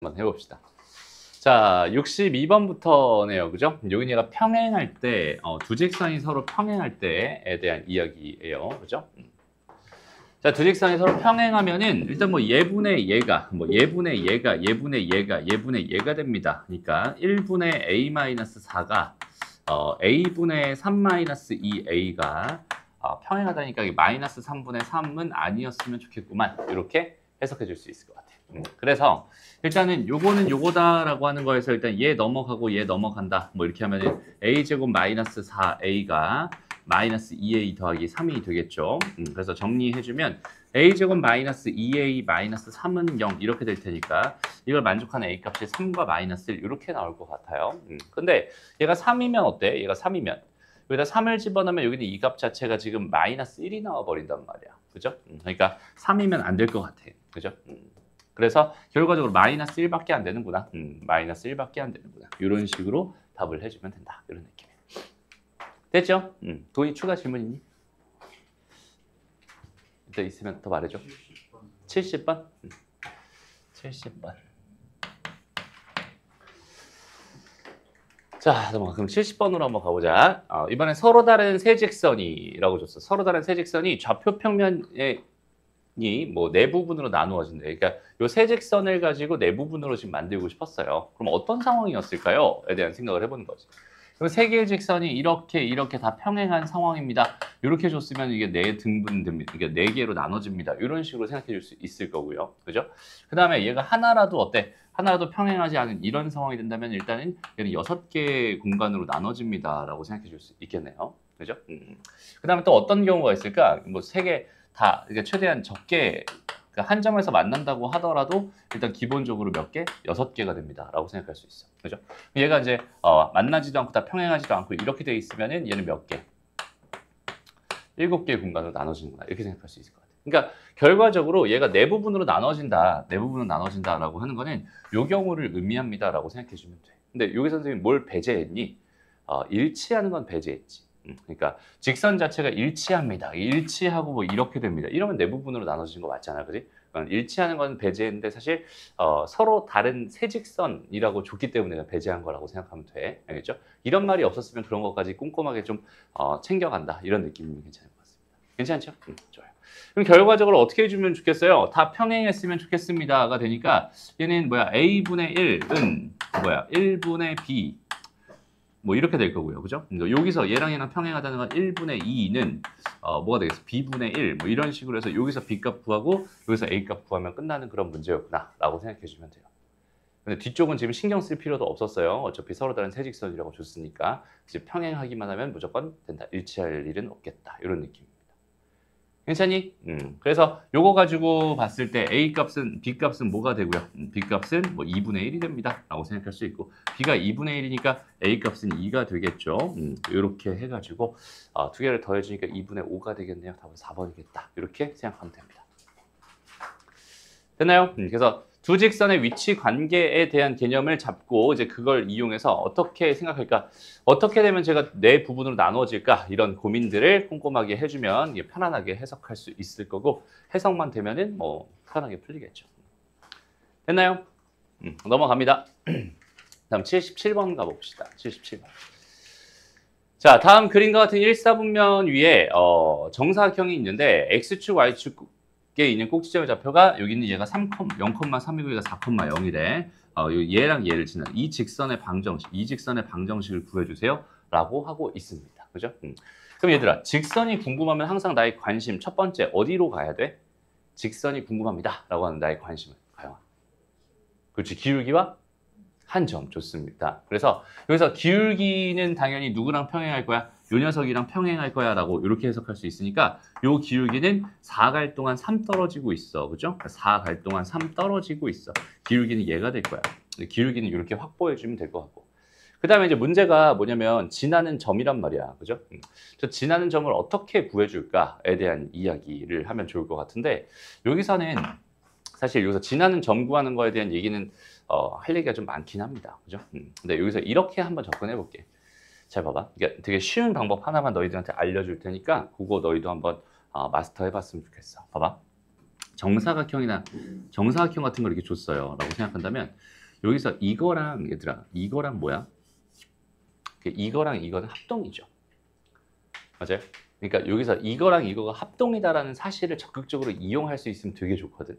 한번 해봅시다. 자, 62번부터네요. 그죠? 여기 얘가 평행할 때, 두 직선이 서로 평행할 때에 대한 이야기예요. 그죠? 자, 두 직선이 서로 평행하면은 일단 뭐 얘분의 얘가, 뭐 얘분의 얘가, 얘분의 얘가, 얘분의 얘가 됩니다. 그러니까 1분의 a-4가 a분의 3-2a가 평행하다니까 이 마이너스 3분의 3은 아니었으면 좋겠구만. 이렇게 해석해 줄 수 있을 것 같아요. 그래서 일단은 요거는 요거다라고 하는 거에서 일단 얘 넘어가고 얘 넘어간다. 뭐 이렇게 하면은 a제곱 마이너스 4a가 마이너스 2a 더하기 3이 되겠죠. 그래서 정리해주면 a제곱 마이너스 2a 마이너스 3은 0 이렇게 될 테니까 이걸 만족하는 a 값이 3과 마이너스 1 이렇게 나올 것 같아요. 근데 얘가 3이면 어때? 얘가 3이면 여기다 3을 집어넣으면 여기는 이 값 자체가 지금 마이너스 1이 나와버린단 말이야. 그죠? 그러니까 3이면 안 될 것 같아. 그죠? 그래서 결과적으로 마이너스 1밖에 안 되는구나. 마이너스 1밖에 안 되는구나. 이런 식으로 답을 해주면 된다. 이런 느낌. 됐죠? 도희 추가 질문 있니? 또 있으면 더 말해줘. 70번? 70번. 자, 그럼 70번으로 한번 가보자. 이번엔 서로 다른 세 직선이라고 줬어. 서로 다른 세 직선이 좌표 평면에 뭐 네 부분으로 나누어진대. 그러니까 요 세 직선을 가지고 네 부분으로 지금 만들고 싶었어요. 그럼 어떤 상황이었을까요?에 대한 생각을 해보는 거지. 그럼 세 개의 직선이 이렇게 다 평행한 상황입니다. 이렇게 줬으면 이게 네 등분 됩니다. 이게 네 개로 나눠집니다. 이런 식으로 생각해 줄 수 있을 거고요. 그죠? 그 다음에 얘가 하나라도 어때? 하나라도 평행하지 않은 이런 상황이 된다면 일단은 얘는 6개의 공간으로 나눠집니다라고 생각해 줄 수 있겠네요. 그죠? 그 다음에 또 어떤 경우가 있을까? 뭐 세 개 다 최대한 적게 한 점에서 만난다고 하더라도 일단 기본적으로 몇 개? 6개가 됩니다. 라고 생각할 수 있어. 그죠? 얘가 이제 만나지도 않고 다 평행하지도 않고 이렇게 돼 있으면은 얘는 몇 개? 7개의 공간으로 나눠지는구나. 이렇게 생각할 수 있을 것 같아요. 그러니까 결과적으로 얘가 네 부분으로 나눠진다. 네 부분으로 나눠진다라고 하는 거는 요 경우를 의미합니다라고 생각해 주면 돼. 근데 여기 선생님이 뭘 배제했니? 일치하는 건 배제했지. 그러니까 직선 자체가 일치합니다. 일치하고 뭐 이렇게 됩니다. 이러면 네 부분으로 나눠지는 거 맞잖아, 그지? 일치하는 건 배제했는데 사실 서로 다른 세 직선이라고 줬기 때문에 배제한 거라고 생각하면 돼. 알겠죠? 이런 말이 없었으면 그런 것까지 꼼꼼하게 좀 챙겨간다. 이런 느낌이면 괜찮을 것 같습니다. 괜찮죠? 좋아요. 그럼 결과적으로 어떻게 해주면 좋겠어요? 다 평행했으면 좋겠습니다가 되니까 얘는 뭐야? a분의 1은 뭐야? 1분의 b 뭐 이렇게 될 거고요. 그죠? 여기서 얘랑 평행하다는 건 1분의 2는 뭐가 되겠어? b분의 1 뭐 이런 식으로 해서 여기서 b값 구하고 여기서 a값 구하면 끝나는 그런 문제였구나 라고 생각해 주면 돼요. 근데 뒤쪽은 지금 신경 쓸 필요도 없었어요. 어차피 서로 다른 세 직선이라고 줬으니까 이제 평행하기만 하면 무조건 된다. 일치할 일은 없겠다. 이런 느낌입니다. 괜찮니? 그래서 요거 가지고 봤을 때 A값은, B값은 뭐가 되고요? B값은 뭐 2분의 1이 됩니다. 라고 생각할 수 있고 B가 2분의 1이니까 A값은 2가 되겠죠. 이렇게 해가지고 두 개를 더해주니까 2분의 5가 되겠네요. 답은 4번이겠다. 이렇게 생각하면 됩니다. 됐나요? 그래서 두 직선의 위치 관계에 대한 개념을 잡고 이제 그걸 이용해서 어떻게 생각할까? 어떻게 되면 제가 네 부분으로 나누어질까? 이런 고민들을 꼼꼼하게 해주면 편안하게 해석할 수 있을 거고 해석만 되면은 뭐 편하게 풀리겠죠. 됐나요? 넘어갑니다. 다음 77번 가봅시다. 77번. 자, 다음 그림과 같은 1사분면 위에 정사각형이 있는데 X축, Y축 에 있는 꼭지점의 좌표가 여기 있는 얘가 0,3이고 얘가 4,0이래. 얘랑 얘를 지나 이 직선의 방정식을 구해주세요. 라고 하고 있습니다. 그죠? 그럼 얘들아, 직선이 궁금하면 항상 나의 관심 첫 번째 어디로 가야 돼? 직선이 궁금합니다. 라고 하는 나의 관심을 가영아. 그렇지, 기울기와 한 점 좋습니다. 그래서 여기서 기울기는 당연히 누구랑 평행할 거야? 요 녀석이랑 평행할 거야 라고 이렇게 해석할 수 있으니까 요 기울기는 4갈 동안 3 떨어지고 있어. 그죠? 4갈 동안 3 떨어지고 있어. 기울기는 얘가 될 거야. 기울기는 이렇게 확보해 주면 될 것 같고. 그 다음에 이제 문제가 뭐냐면 지나는 점이란 말이야. 그죠? 저 지나는 점을 어떻게 구해줄까에 대한 이야기를 하면 좋을 것 같은데 여기서는 사실 여기서 지나는 점 구하는 거에 대한 얘기는 할 얘기가 좀 많긴 합니다. 그죠? 근데 여기서 이렇게 한번 접근해 볼게. 잘 봐봐. 이게 되게 쉬운 방법 하나만 너희들한테 알려줄 테니까 그거 너희도 한번 마스터 해봤으면 좋겠어. 봐봐. 정사각형이나 정사각형 같은 걸 이렇게 줬어요. 라고 생각한다면 여기서 이거랑 얘들아 이거랑 뭐야? 이거랑 이거는 합동이죠. 맞아요? 그러니까 여기서 이거랑 이거가 합동이다라는 사실을 적극적으로 이용할 수 있으면 되게 좋거든.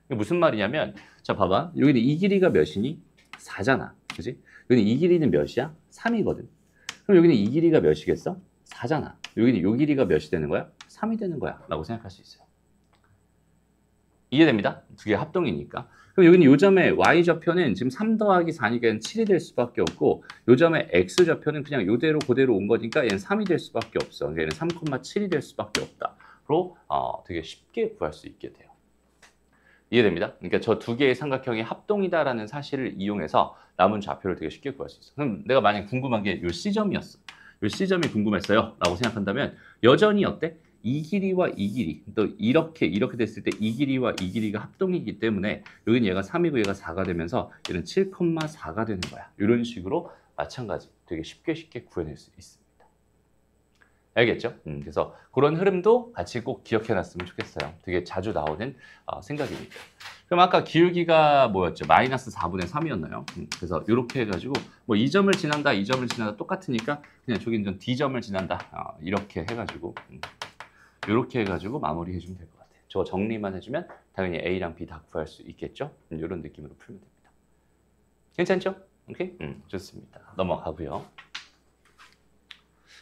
이게 무슨 말이냐면 자 봐봐. 여기는 이 길이가 몇이니? 4잖아. 그지? 여기는 이 길이는 몇이야? 3이거든. 그럼 여기는 이 길이가 몇이겠어? 4잖아. 여기는 이 길이가 몇이 되는 거야? 3이 되는 거야. 라고 생각할 수 있어요. 이해됩니다? 두 개 합동이니까. 그럼 여기는 요 점의 y좌표는 지금 3 더하기 4니까 7이 될 수밖에 없고 요 점의 x좌표는 그냥 요대로 그대로 온 거니까 얘는 3이 될 수밖에 없어. 얘는 3,7이 될 수밖에 없다. 로 되게 쉽게 구할 수 있게 돼요. 이해됩니다? 그러니까 저 두 개의 삼각형이 합동이다라는 사실을 이용해서 남은 좌표를 되게 쉽게 구할 수 있어. 그럼 내가 만약 궁금한 게 요 C점이었어. 요 C점이 궁금했어요. 라고 생각한다면 여전히 어때? 이 길이와 이 길이 또 이렇게 됐을 때 이 길이와 이 길이가 합동이기 때문에 여기는 얘가 3이고 얘가 4가 되면서 얘는 7,4가 되는 거야. 이런 식으로 마찬가지 되게 쉽게 구해낼 수 있습니다. 알겠죠? 그래서 그런 흐름도 같이 꼭 기억해놨으면 좋겠어요. 되게 자주 나오는 생각이니까. 그럼 아까 기울기가 뭐였죠? 마이너스 4분의 3이었나요? 그래서 이렇게 해가지고 뭐 이 점을 지난다, 이 점을 지난다 똑같으니까 그냥 저기는 D점을 지난다 이렇게 해가지고 이렇게 해가지고 마무리해주면 될 것 같아요. 저 정리만 해주면 당연히 A랑 B 다 구할 수 있겠죠? 이런 느낌으로 풀면 됩니다. 괜찮죠? 오케이? 좋습니다. 넘어가고요.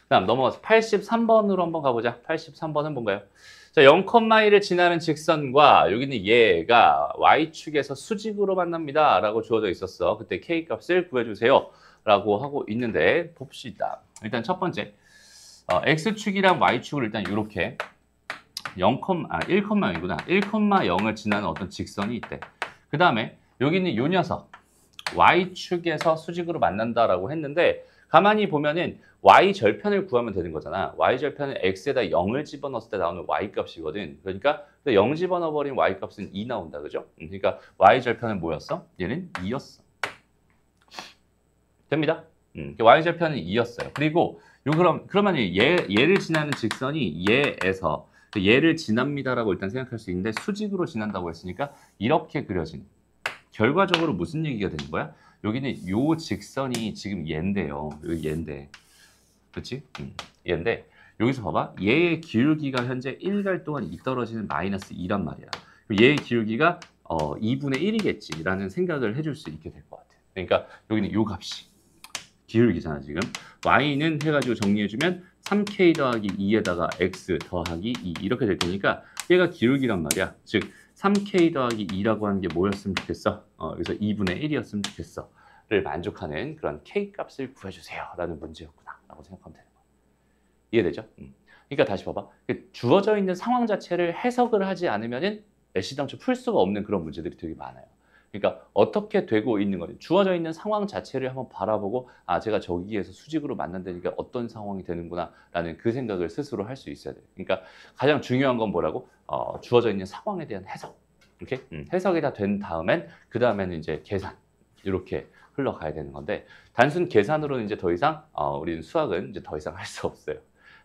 다음 넘어가서 83번으로 한번 가보자. 83번은 뭔가요? 자, 0,1을 지나는 직선과 여기는 얘가 Y축에서 수직으로 만납니다. 라고 주어져 있었어. 그때 K값을 구해주세요. 라고 하고 있는데 봅시다. 일단 첫 번째 X축이랑 Y축을 일단 이렇게 1,0이구나. 1,0을 지나는 어떤 직선이 있대. 그 다음에 여기는 요 녀석 Y축에서 수직으로 만난다라고 했는데 가만히 보면은 Y절편을 구하면 되는 거잖아. Y절편은 X에다 0을 집어넣었을 때 나오는 Y값이거든. 그러니까 0 집어넣어버린 Y값은 2 나온다. 그죠? 그러니까 Y절편은 뭐였어? 얘는 2였어. 됩니다. Y절편은 2였어요. 그리고 그러면 얘를 지나는 직선이 얘에서 얘를 지납니다라고 일단 생각할 수 있는데 수직으로 지난다고 했으니까 이렇게 그려진 결과적으로 무슨 얘기가 되는 거야? 여기는 요 직선이 지금 얘인데요. 여기 얘인데. 그렇지? 얘인데 여기서 봐봐. 얘의 기울기가 현재 1갈 동안 이 떨어지는 마이너스 2란 말이야. 얘의 기울기가 2분의 1이겠지 라는 생각을 해줄 수 있게 될 것 같아. 그러니까 여기는 요 값이 기울기잖아 지금. y는 해가지고 정리해주면 3k 더하기 2에다가 x 더하기 2 이렇게 될 테니까 얘가 기울기란 말이야. 즉 3k 더하기 2라고 하는 게 뭐였으면 좋겠어? 여기서 2분의 1이었으면 좋겠어. 를 만족하는 그런 k 값을 구해주세요. 라는 문제였구나. 라고 생각하면 되는 거야. 이해되죠? 그러니까 다시 봐봐. 주어져 있는 상황 자체를 해석을 하지 않으면은 애시당초 풀 수가 없는 그런 문제들이 되게 많아요. 그러니까 어떻게 되고 있는 거지? 주어져 있는 상황 자체를 한번 바라보고 제가 저기에서 수직으로 만난다니까 어떤 상황이 되는구나 라는 그 생각을 스스로 할 수 있어야 돼요. 그러니까 가장 중요한 건 뭐라고? 주어져 있는 상황에 대한 해석. 이렇게 해석이 다 된 다음엔 그 다음에는 이제 계산 이렇게 흘러가야 되는 건데 단순 계산으로는 이제 더 이상 우리는 수학은 이제 더 이상 할 수 없어요.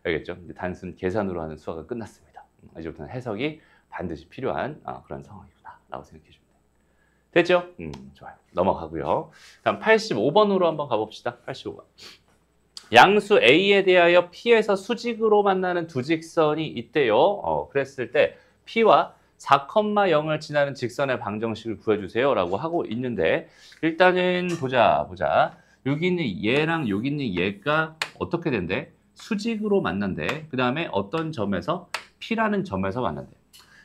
알겠죠? 이제 단순 계산으로 하는 수학은 끝났습니다. 이제부터는 해석이 반드시 필요한 그런 상황이구나 라고 생각해 줍니다. 됐죠? 좋아요. 넘어가고요. 다음 85번으로 한번 가봅시다. 85번. 양수 A에 대하여 P에서 수직으로 만나는 두 직선이 있대요. 그랬을 때 P와 4,0을 지나는 직선의 방정식을 구해주세요. 라고 하고 있는데 일단은 보자. 여기 있는 얘랑 여기 있는 얘가 어떻게 된대? 수직으로 만난대. 그 다음에 어떤 점에서? P라는 점에서 만난대.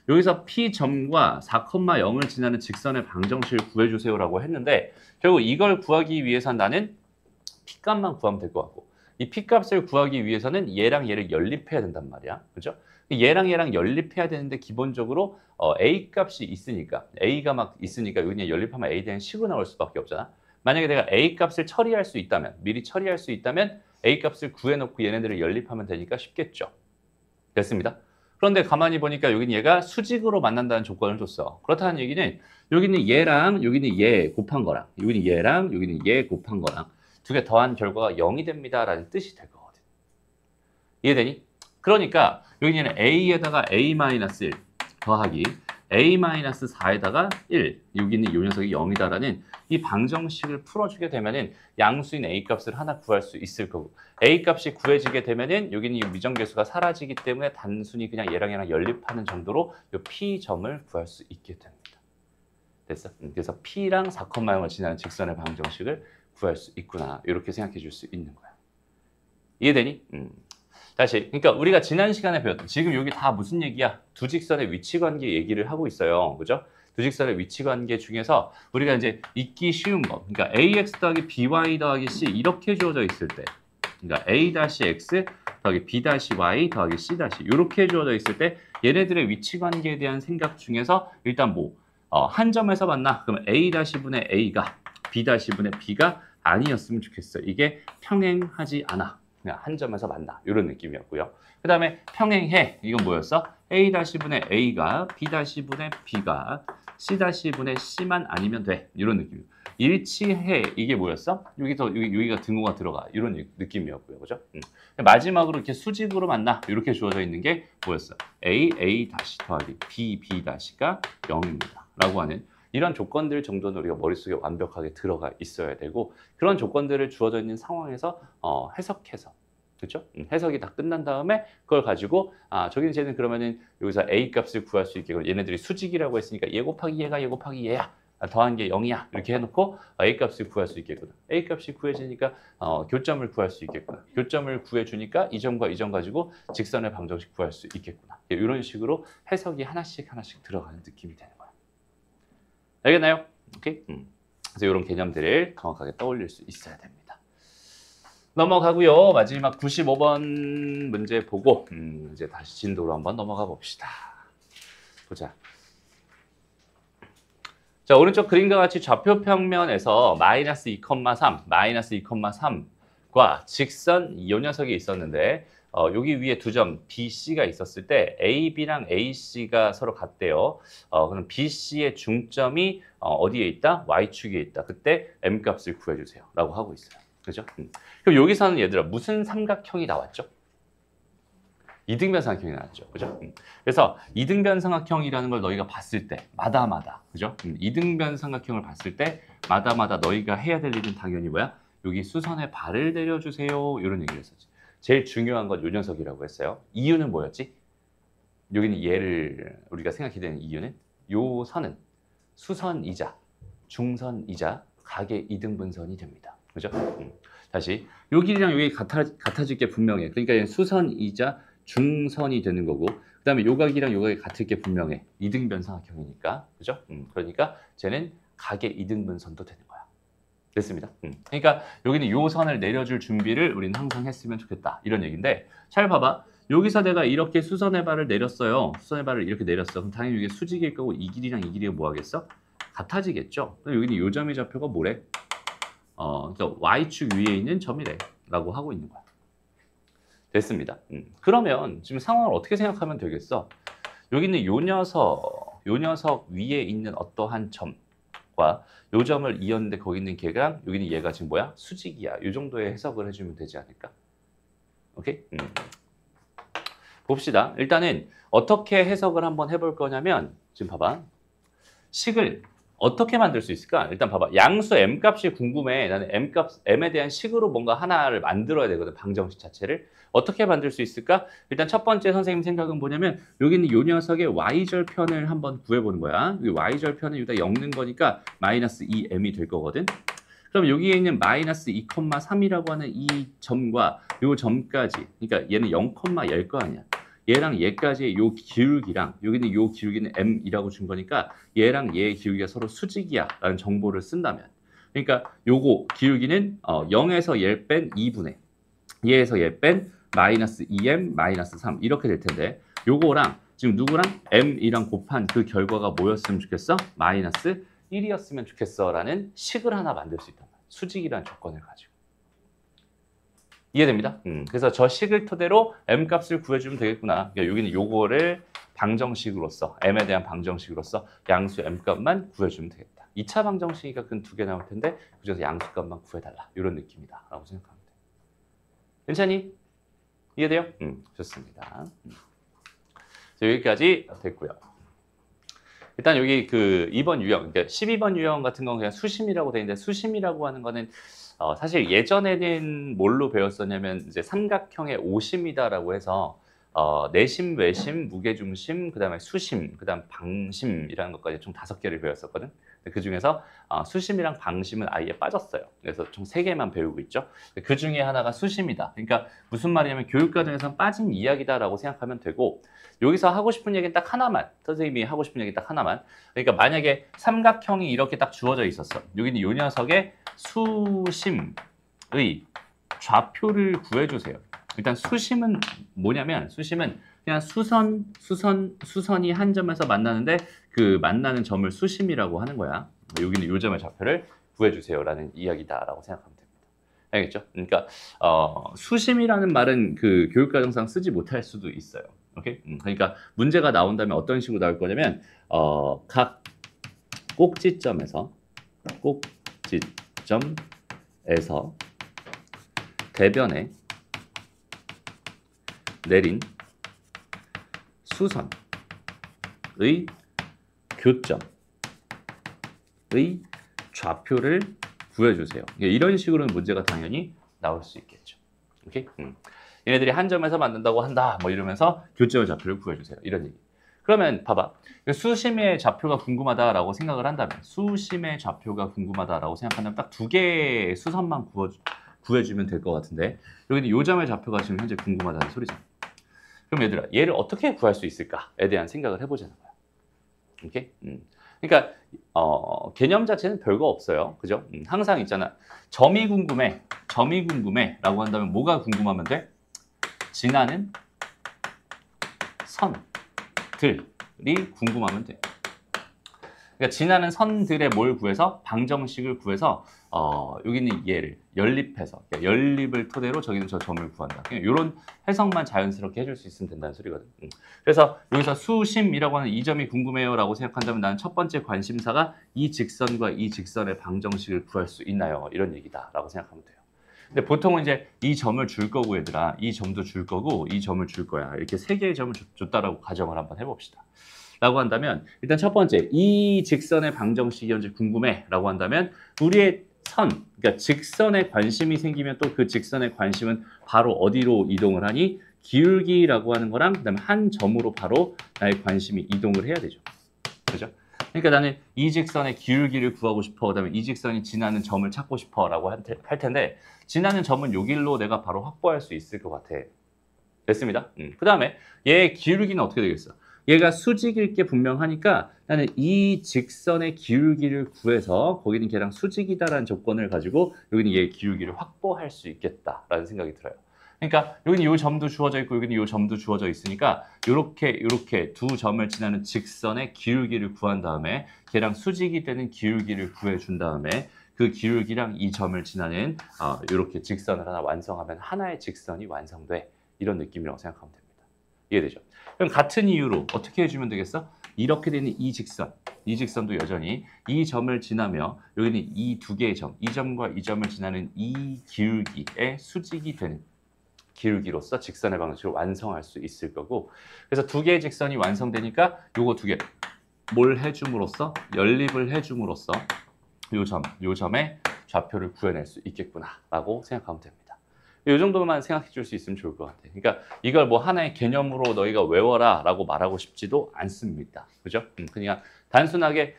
여기서 P점과 4,0을 지나는 직선의 방정식을 구해주세요 라고 했는데 결국 이걸 구하기 위해서 나는 P값만 구하면 될 것 같고 이 P값을 구하기 위해서는 얘랑 얘를 연립해야 된단 말이야. 그죠? 얘랑 연립해야 되는데 기본적으로 A값이 있으니까 A가 막 있으니까 여기 그냥 연립하면 A에 대한 식으로 나올 수밖에 없잖아. 만약에 내가 A값을 처리할 수 있다면 미리 처리할 수 있다면 A값을 구해놓고 얘네들을 연립하면 되니까 쉽겠죠. 됐습니다. 그런데 가만히 보니까 여기는 얘가 수직으로 만난다는 조건을 줬어. 그렇다는 얘기는 여기는 얘랑 여기는 얘 곱한 거랑 여기는 얘랑 여기는 얘 곱한 거랑 두 개 더한 결과가 0이 됩니다 라는 뜻이 될 거거든. 이해되니? 그러니까 여기는 A에다가 A-1 더하기 a-4에다가 1, 여기 있는 이 녀석이 0이다라는 이 방정식을 풀어주게 되면은 양수인 a 값을 하나 구할 수 있을 거고 a 값이 구해지게 되면은 여기는 이 미정계수가 사라지기 때문에 단순히 그냥 얘랑 연립하는 정도로 이 p점을 구할 수 있게 됩니다. 됐어? 그래서 p랑 4,0을 지나는 직선의 방정식을 구할 수 있구나. 이렇게 생각해 줄 수 있는 거야. 이해되니? 다시. 그러니까 우리가 지난 시간에 배웠던 지금 여기 다 무슨 얘기야? 두 직선의 위치 관계 얘기를 하고 있어요. 그죠? 두 직선의 위치 관계 중에서 우리가 이제 잊기 쉬운 거. 그러니까 ax 더하기 by 더하기 c 이렇게 주어져 있을 때 그러니까 a-x 더하기 b-y 더하기 c- 이렇게 주어져 있을 때 얘네들의 위치 관계에 대한 생각 중에서 일단 뭐 한 점에서 만나. 그럼 a-분의 a가 b-분의 b가 아니었으면 좋겠어. 이게 평행하지 않아. 그냥 한 점에서 만나. 이런 느낌이었고요. 그 다음에 평행해. 이건 뭐였어? a-분의 a가 b-분의 b가 c-분의 c만 아니면 돼. 이런 느낌. 일치해. 이게 뭐였어? 여기가 등호가 들어가. 이런 느낌이었고요. 그죠? 마지막으로 이렇게 수직으로 만나. 이렇게 주어져 있는 게 뭐였어? a 더하기 b가 0입니다. 라고 하는 이런 조건들 정도는 우리가 머릿속에 완벽하게 들어가 있어야 되고 그런 조건들을 주어져 있는 상황에서 해석해서 그렇죠? 해석이 다 끝난 다음에 그걸 가지고 저기는 쟤는 그러면은 여기서 a 값을 구할 수 있게 얘네들이 수직이라고 했으니까 얘 곱하기 얘가 얘 곱하기 얘야 더한 게 0이야 이렇게 해놓고 a 값을 구할 수 있겠구나. a 값이 구해지니까 교점을 구할 수 있겠구나. 교점을 구해주니까 이 점과 이 점 가지고 직선의 방정식 구할 수 있겠구나. 이런 식으로 해석이 하나씩 들어가는 느낌이 되는 거야. 알겠나요? 오케이? 그래서 이런 개념들을 정확하게 떠올릴 수 있어야 됩니다. 넘어가고요. 마지막 95번 문제 보고 이제 다시 진도로 한번 넘어가 봅시다. 보자. 자, 오른쪽 그림과 같이 좌표 평면에서 마이너스 2,3과 직선 이 녀석이 있었는데 여기 위에 두 점 B, C가 있었을 때 AB랑 AC가 서로 같대요. 그럼 BC의 중점이 어디에 있다? Y축에 있다. 그때 M값을 구해주세요. 라고 하고 있어요. 그죠? 그럼 여기서는 얘들아 무슨 삼각형이 나왔죠? 이등변 삼각형이 나왔죠. 그죠? 그래서 이등변 삼각형이라는 걸 너희가 봤을 때 마다마다 그죠? 이등변 삼각형을 봤을 때 마다마다 너희가 해야 될 일은 당연히 뭐야? 여기 수선에 발을 내려주세요. 이런 얘기를 했었지. 제일 중요한 건 요 녀석이라고 했어요. 이유는 뭐였지? 여기는 얘를 우리가 생각해야 되는 이유는 요 선은 수선이자 중선이자 각의 이등분선이 됩니다. 그죠? 다시 요 길이랑 여기 같아질 게 분명해. 그러니까 수선이자 중선이 되는 거고 그 다음에 요 각이랑 요 각이 같을 게 분명해. 이등변 삼각형이니까. 그죠? 그러니까 쟤는 각의 이등분선도 되는 거야. 됐습니다. 그러니까 여기는 요 선을 내려줄 준비를 우리는 항상 했으면 좋겠다. 이런 얘기인데 잘 봐봐. 여기서 내가 이렇게 수선의 발을 내렸어요. 수선의 발을 이렇게 내렸어. 그럼 당연히 이게 수직일 거고 이 길이랑 이 길이가 뭐 하겠어? 같아지겠죠. 여기는 요 점의 좌표가 뭐래? 그래서 Y축 위에 있는 점이래. 라고 하고 있는 거야. 됐습니다. 그러면 지금 상황을 어떻게 생각하면 되겠어? 여기 있는 요 녀석 위에 있는 어떠한 점과 요 점을 이었는데 거기 있는 걔랑 여기는 얘가 지금 뭐야? 수직이야. 요 정도의 해석을 해주면 되지 않을까? 오케이? 봅시다. 일단은 어떻게 해석을 한번 해볼 거냐면 지금 봐봐. 식을 어떻게 만들 수 있을까? 일단 봐봐. 양수 m값이 궁금해. 나는 m에 대한 식으로 뭔가 하나를 만들어야 되거든. 방정식 자체를. 어떻게 만들 수 있을까? 일단 첫 번째 선생님 생각은 뭐냐면 여기 있는 요 녀석의 y절편을 한번 구해보는 거야. 이 y절편은 여기다 엮는 거니까 마이너스 2m이 될 거거든. 그럼 여기에 있는 마이너스 2,3이라고 하는 이 점과 요 점까지 그러니까 얘는 0,1일 거 아니야. 얘랑 얘까지의 요 기울기랑 여기는 요 기울기는 m이라고 준 거니까 얘랑 얘의 기울기가 서로 수직이야 라는 정보를 쓴다면 그러니까 요거 기울기는 0에서 얘 뺀 2분의 얘에서 얘 뺀 마이너스 2m 마이너스 3 이렇게 될 텐데 요거랑 지금 누구랑 m이랑 곱한 그 결과가 뭐였으면 좋겠어? 마이너스 1이었으면 좋겠어 라는 식을 하나 만들 수 있단 말이야. 수직이라는 조건을 가지고. 이해됩니다? 그래서 저 식을 토대로 m값을 구해주면 되겠구나. 그러니까 여기는 요거를 방정식으로서 m에 대한 방정식으로서 양수 m값만 구해주면 되겠다. 2차 방정식이니까 그 두 개 나올 텐데 그중에서 양수값만 구해달라. 이런 느낌이다. 라고 생각합니다. 괜찮니? 이해돼요? 좋습니다. 여기까지 됐고요. 일단 여기 그 2번 유형, 그러니까 12번 유형 같은 건 그냥 수심이라고 돼 있는데 수심이라고 하는 거는 사실 예전에는 뭘로 배웠었냐면 이제 삼각형의 오심이다라고 해서 내심, 외심, 무게중심, 그다음에 수심, 그다음 방심이라는 것까지 총 5개를 배웠었거든. 그 중에서 수심이랑 방심은 아예 빠졌어요. 그래서 총 3개만 배우고 있죠. 그 중에 하나가 수심이다. 그러니까 무슨 말이냐면 교육과정에서 빠진 이야기다라고 생각하면 되고 여기서 하고 싶은 얘기는 딱 하나만, 선생님이 하고 싶은 얘기 딱 하나만. 그러니까 만약에 삼각형이 이렇게 딱 주어져 있었어. 여기는 이 녀석의 수심의 좌표를 구해주세요. 일단 수심은 뭐냐면 수심은 그냥 수선이 한 점에서 만나는데 그 만나는 점을 수심이라고 하는 거야. 여기는 요 점의 좌표를 구해주세요라는 이야기다라고 생각하면 됩니다. 알겠죠? 그러니까 수심이라는 말은 그 교육과정상 쓰지 못할 수도 있어요. 오케이? 그러니까 문제가 나온다면 어떤 식으로 나올 거냐면 각 꼭지점에서 대변에 내린 수선의 교점의 좌표를 구해주세요. 이런 식으로는 문제가 당연히 나올 수 있겠죠. 오케이? 얘네들이 한 점에서 만든다고 한다. 뭐 이러면서 교점의 좌표를 구해주세요. 이런 얘기. 그러면 봐봐. 수심의 좌표가 궁금하다라고 생각을 한다면 수심의 좌표가 궁금하다라고 생각한다면 딱 2개의 수선만 구해주면 될 것 같은데 여기는 요점의 좌표가 지금 현재 궁금하다는 소리죠. 그럼 얘들아 얘를 어떻게 구할 수 있을까에 대한 생각을 해보자는 거야. 오케이? 그러니까 개념 자체는 별거 없어요. 그죠? 항상 있잖아. 점이 궁금해라고 한다면 뭐가 궁금하면 돼? 지나는 선들이 궁금하면 돼. 그러니까 지나는 선들의 뭘 구해서 방정식을 구해서 여기는 얘를 연립해서 그러니까 연립을 토대로 저기는 저 점을 구한다. 그냥 이런 해석만 자연스럽게 해줄 수 있으면 된다는 소리거든. 그래서 여기서 수심이라고 하는 이 점이 궁금해요라고 생각한다면 나는 첫 번째 관심사가 이 직선과 이 직선의 방정식을 구할 수 있나요? 이런 얘기다라고 생각하면 돼요. 근데 보통은 이제 이 점을 줄 거고 얘들아 이 점도 줄 거고 이 점을 줄 거야. 이렇게 3개의 점을 줬다라고 가정을 한번 해봅시다. 라고 한다면 일단 첫 번째 이 직선의 방정식이 현재 궁금해 라고 한다면 우리의 선, 그러니까 직선에 관심이 생기면 또 그 직선의 관심은 바로 어디로 이동을 하니? 기울기라고 하는 거랑 그다음에 한 점으로 바로 나의 관심이 이동을 해야 되죠. 그죠? 그러니까 나는 이 직선의 기울기를 구하고 싶어. 그다음에 이 직선이 지나는 점을 찾고 싶어 라고 할 텐데 지나는 점은 요 길로 내가 바로 확보할 수 있을 것 같아. 됐습니다. 그 다음에 얘의 기울기는 어떻게 되겠어? 얘가 수직일 게 분명하니까 나는 이 직선의 기울기를 구해서 거기는 걔랑 수직이다라는 조건을 가지고 여기는 얘의 기울기를 확보할 수 있겠다라는 생각이 들어요. 그러니까 여기는 이 점도 주어져 있고 여기는 이 점도 주어져 있으니까 이렇게 두 점을 지나는 직선의 기울기를 구한 다음에 걔랑 수직이 되는 기울기를 구해준 다음에 그 기울기랑 이 점을 지나는 이렇게 직선을 하나 완성하면 하나의 직선이 완성돼. 이런 느낌이라고 생각하면 됩니다. 이해되죠? 그럼 같은 이유로 어떻게 해주면 되겠어? 이렇게 되는 이 직선도 여전히 이 점을 지나며 여기는 이 2개의 점, 이 점과 이 점을 지나는 이 기울기의 수직이 되는 기울기로서 직선의 방식을 완성할 수 있을 거고 그래서 2개의 직선이 완성되니까 요거 2개 뭘 해줌으로써 연립을 해줌으로써 요 점의 좌표를 구해낼 수 있겠구나 라고 생각하면 됩니다. 이 정도만 생각해 줄 수 있으면 좋을 것 같아요. 그러니까 이걸 뭐 하나의 개념으로 너희가 외워라 라고 말하고 싶지도 않습니다. 그죠? 그냥 단순하게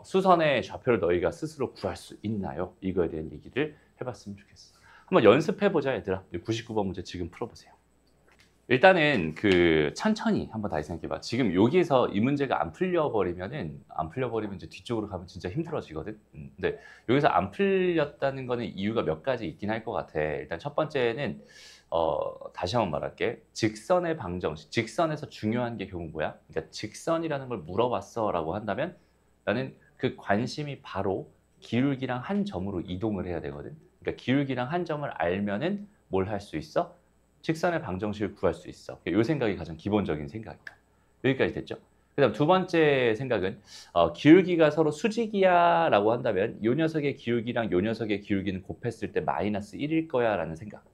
수선의 좌표를 너희가 스스로 구할 수 있나요? 이거에 대한 얘기를 해봤으면 좋겠어. 한번 연습해보자 얘들아. 99번 문제 지금 풀어보세요. 일단은 천천히 한번 다시 생각해봐. 지금 여기에서 이 문제가 안 풀려버리면 이제 뒤쪽으로 가면 진짜 힘들어지거든. 근데 여기서 안 풀렸다는 거는 이유가 몇 가지 있긴 할 것 같아. 일단 첫 번째는 다시 한번 말할게. 직선의 방정식. 직선에서 중요한 게 결국 뭐야? 그러니까 직선이라는 걸 물어봤어라고 한다면 나는 그 관심이 바로 기울기랑 한 점으로 이동을 해야 되거든. 그러니까 기울기랑 한 점을 알면은 뭘 할 수 있어? 직선의 방정식을 구할 수 있어. 이 생각이 가장 기본적인 생각이야. 여기까지 됐죠? 그 다음 두 번째 생각은 기울기가 서로 수직이야 라고 한다면 이 녀석의 기울기랑 이 녀석의 기울기는 곱했을 때 마이너스 1일 거야 라는 생각.